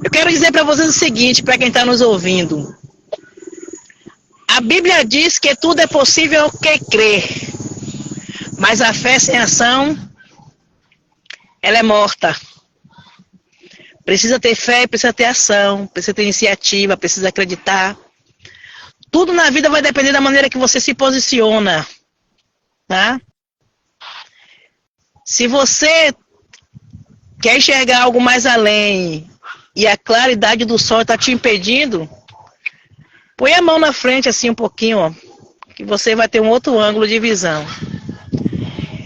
eu quero dizer para vocês o seguinte, para quem está nos ouvindo. A Bíblia diz que tudo é possível ao que crer, mas a fé sem ação, ela é morta. Precisa ter fé, precisa ter ação, precisa ter iniciativa, precisa acreditar. Tudo na vida vai depender da maneira que você se posiciona, tá? Se você quer enxergar algo mais além e a claridade do sol está te impedindo, põe a mão na frente assim um pouquinho, ó, que você vai ter um outro ângulo de visão.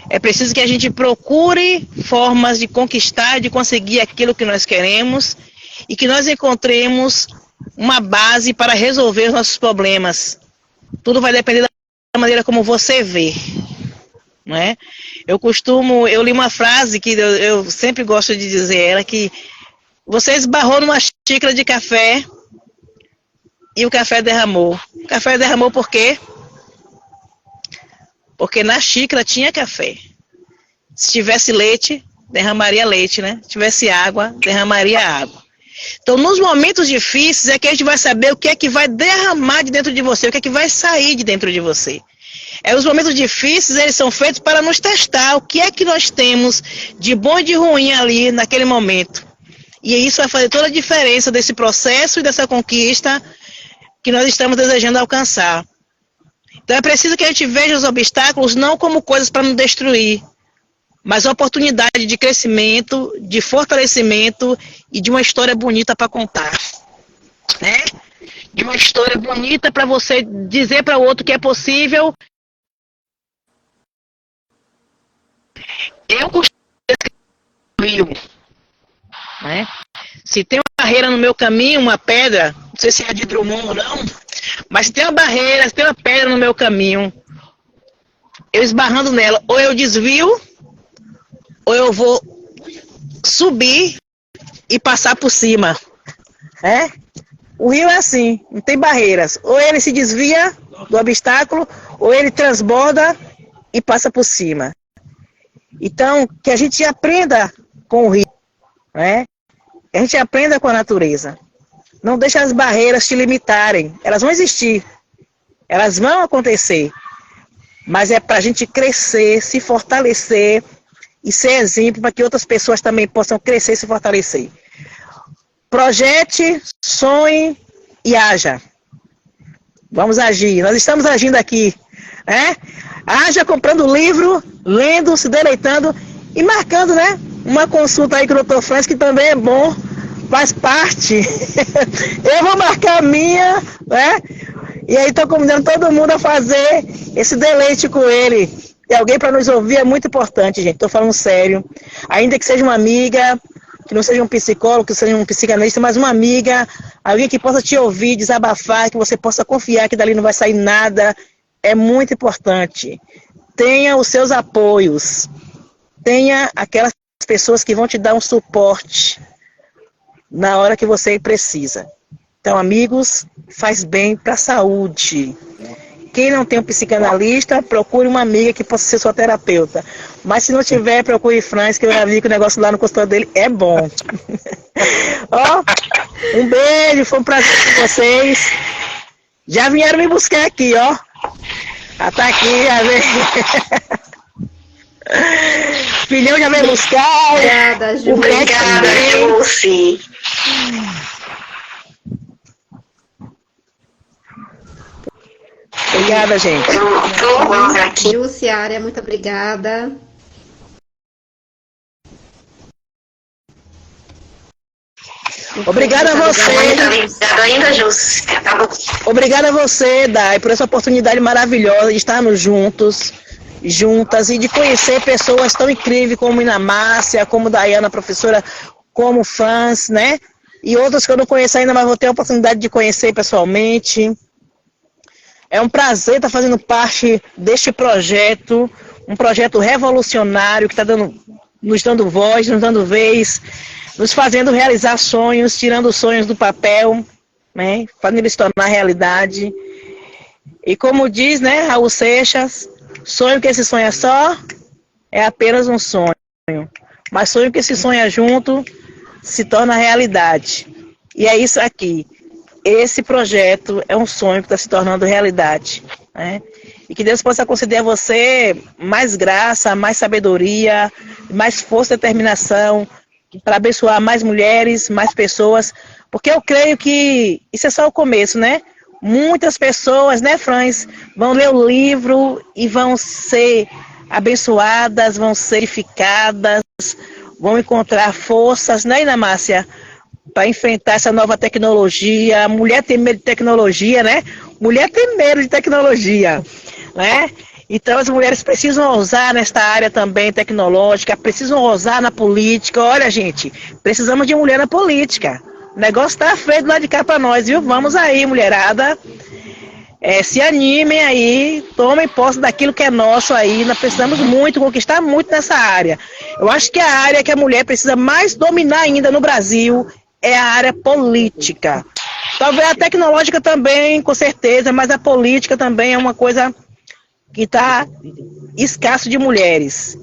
É preciso que a gente procure formas de conquistar, de conseguir aquilo que nós queremos e que nós encontremos uma base para resolver os nossos problemas. Tudo vai depender da maneira como você vê, não é? Eu li uma frase que eu sempre gosto de dizer, ela que você esbarrou numa xícara de café e o café derramou. O café derramou por quê? Porque na xícara tinha café. Se tivesse leite, derramaria leite, né? Se tivesse água, derramaria água. Então, nos momentos difíceis é que a gente vai saber o que é que vai derramar de dentro de você, o que é que vai sair de dentro de você. Os momentos difíceis, eles são feitos para nos testar o que é que nós temos de bom e de ruim ali naquele momento. E isso vai fazer toda a diferença desse processo e dessa conquista que nós estamos desejando alcançar. Então é preciso que a gente veja os obstáculos não como coisas para nos destruir, mas oportunidade de crescimento, de fortalecimento e de uma história bonita para contar, né? De uma história bonita para você dizer para o outro que é possível. Eu costumo rio, né? Se tem uma barreira no meu caminho, uma pedra, não sei se é de Drummond ou não, mas se tem uma barreira, se tem uma pedra no meu caminho, eu esbarrando nela, ou eu desvio, ou eu vou subir e passar por cima, né? O rio é assim, não tem barreiras. Ou ele se desvia do obstáculo, ou ele transborda e passa por cima. Então, que a gente aprenda com o rio, né? Que a gente aprenda com a natureza. Não deixe as barreiras te limitarem. Elas vão existir. Elas vão acontecer. Mas é para a gente crescer, se fortalecer e ser exemplo para que outras pessoas também possam crescer e se fortalecer. Projete, sonhe e haja. Vamos agir. Nós estamos agindo aqui, né? Haja comprando livro, lendo, se deleitando e marcando, né? Uma consulta aí com o Dr. Franz, que também é bom, faz parte. Eu vou marcar a minha, né? E aí estou convidando todo mundo a fazer esse deleite com ele. E alguém para nos ouvir é muito importante, gente. Estou falando sério. Ainda que seja uma amiga, que não seja um psicólogo, que seja um psicanalista, mas uma amiga, alguém que possa te ouvir, desabafar, que você possa confiar que dali não vai sair nada, é muito importante. Tenha os seus apoios. Tenha aquelas pessoas que vão te dar um suporte na hora que você precisa. Então, amigos, faz bem para a saúde. Quem não tem um psicanalista, procure uma amiga que possa ser sua terapeuta. Mas se não tiver, procure Franz, que eu já vi que o negócio lá no consultório dele é bom. Ó, um beijo, foi um prazer com vocês. Já vieram me buscar aqui, ó. Já tá aqui, já veio. Filhão já veio buscar. Obrigada, Ju. Obrigada, Jússi. Obrigada, gente. Vamos aqui. Jussiária, muito obrigada. Obrigada a você. Obrigada ainda, Jússi. Obrigada a você, Dai, por essa oportunidade maravilhosa de estarmos juntos, juntas, e de conhecer pessoas tão incríveis como Ina Márcia, como Daiana, professora, como Franz, né? E outros que eu não conheço ainda, mas vou ter a oportunidade de conhecer pessoalmente. É um prazer estar fazendo parte deste projeto, um projeto revolucionário que está nos dando voz, nos dando vez, nos fazendo realizar sonhos, tirando os sonhos do papel, né? Fazendo eles se tornar realidade. E como diz, né, Raul Seixas, sonho que se sonha só é apenas um sonho, mas sonho que se sonha junto se torna realidade. E é isso aqui. Esse projeto é um sonho que está se tornando realidade, né? E que Deus possa conceder a você mais graça, mais sabedoria, mais força e determinação para abençoar mais mulheres, mais pessoas, porque eu creio que isso é só o começo, né? Muitas pessoas, né, Franz, vão ler o livro e vão ser abençoadas, vão ser edificadas, vão encontrar forças, né, Ina Márcia, para enfrentar essa nova tecnologia. A mulher tem medo de tecnologia, né? Mulher tem medo de tecnologia, né? Então as mulheres precisam ousar nesta área também tecnológica, precisam ousar na política. Olha, gente, precisamos de mulher na política. O negócio tá feio do lado de cá para nós, viu? Vamos aí, mulherada. Se animem aí, tomem posse daquilo que é nosso aí. Nós precisamos muito, conquistar muito nessa área. Eu acho que a área que a mulher precisa mais dominar ainda no Brasil é a área política. Talvez a tecnológica também, com certeza, mas a política também é uma coisa que está escasso de mulheres.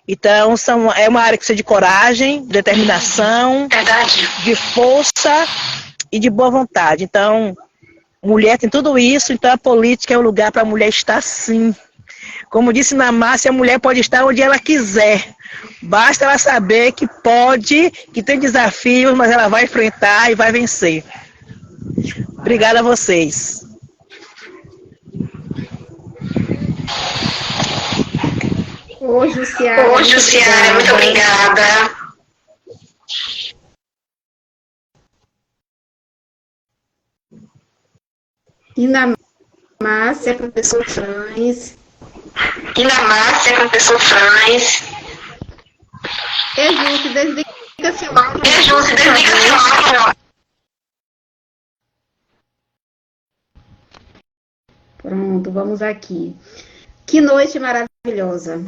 Então, é uma área que precisa de coragem, de determinação, de força e de boa vontade. Então, mulher tem tudo isso, então a política é o lugar para a mulher estar sim. Como disse na Márcia, a mulher pode estar onde ela quiser. Basta ela saber que pode, que tem desafios, mas ela vai enfrentar e vai vencer. Obrigada a vocês. Ô, Jussiara, Muito obrigada. Ina Márcia, professor Franz. Professor Franz. Júcia, desliga seu áudio. Pronto, vamos aqui. Que noite maravilhosa.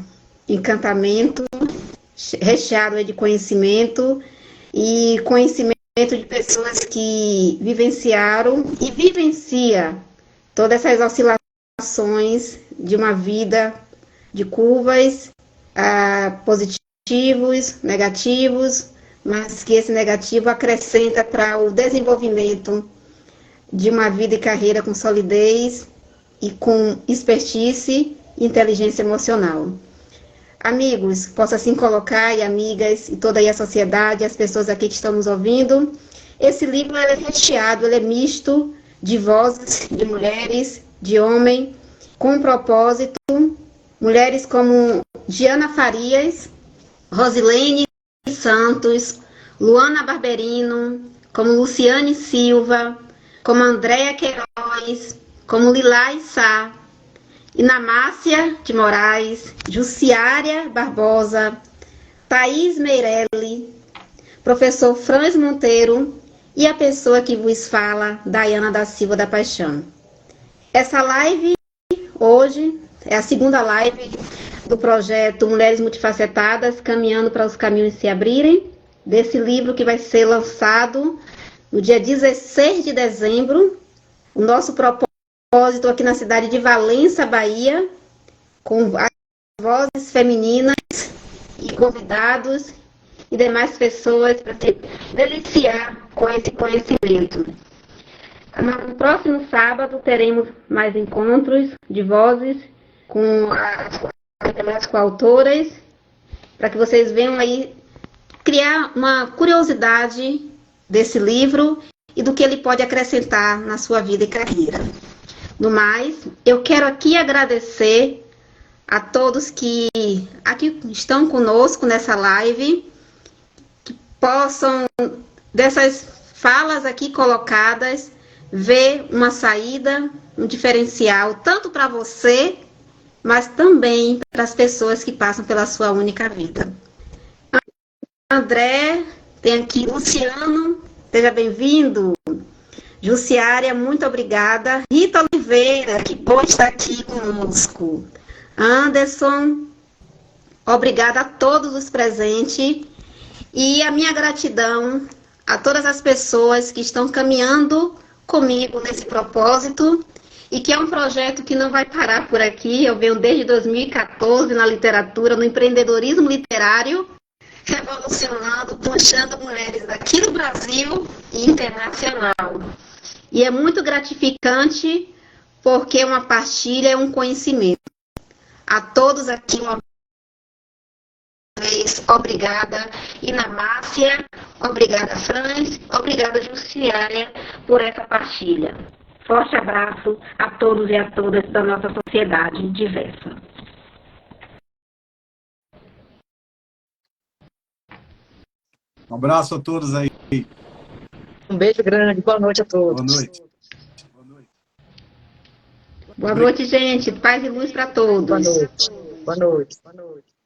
Encantamento, recheado de conhecimento e conhecimento de pessoas que vivenciaram e vivencia todas essas oscilações de uma vida de curvas positivos, negativos, mas que esse negativo acrescenta para o desenvolvimento de uma vida e carreira com solidez e com expertise e inteligência emocional. Amigos, posso assim colocar, e amigas, e toda aí a sociedade, as pessoas aqui que estão nos ouvindo, esse livro é recheado, ele é misto de vozes de mulheres, de homens, com um propósito, mulheres como Diana Farias, Rosilene Santos, Luana Barberino, como Luciane Silva, como Andréa Queiroz, como Lilá Sá, Ina Márcia de Moraes, Jussiária Barbosa, Thaís Meirelli, professor Franz Monteiro e a pessoa que vos fala, Daiana da Silva da Paixão. Essa live hoje é a segunda live do projeto Mulheres Multifacetadas, caminhando para os caminhos se abrirem, desse livro que vai ser lançado no dia 16 de dezembro. O nosso propósito aqui na cidade de Valença, Bahia, com as vozes femininas e convidados e demais pessoas para se deliciar com esse conhecimento. No próximo sábado teremos mais encontros de vozes com as coautoras, para que vocês venham aí criar uma curiosidade desse livro e do que ele pode acrescentar na sua vida e carreira. No mais, eu quero aqui agradecer a todos que aqui estão conosco nessa live, que possam, dessas falas aqui colocadas, ver uma saída, um diferencial, tanto para você, mas também para as pessoas que passam pela sua única vida. André Tem aqui Luciano, seja bem-vindo. Jussiária, muito obrigada. Rita Oliveira, que bom estar aqui conosco. Anderson, obrigada a todos os presentes. E a minha gratidão a todas as pessoas que estão caminhando comigo nesse propósito e que é um projeto que não vai parar por aqui. Eu venho desde 2014 na literatura, no empreendedorismo literário, revolucionando, puxando mulheres daqui do Brasil e internacional. E é muito gratificante porque uma partilha é um conhecimento. A todos aqui uma vez, obrigada. Inamácia, obrigada, Franz, obrigada, Jussiária, por essa partilha. Forte abraço a todos e a todas da nossa sociedade diversa. Um abraço a todos aí. Um beijo grande, boa noite a todos. Boa noite. Boa noite, gente. Paz e luz para todos. Boa noite. Boa noite. Boa noite.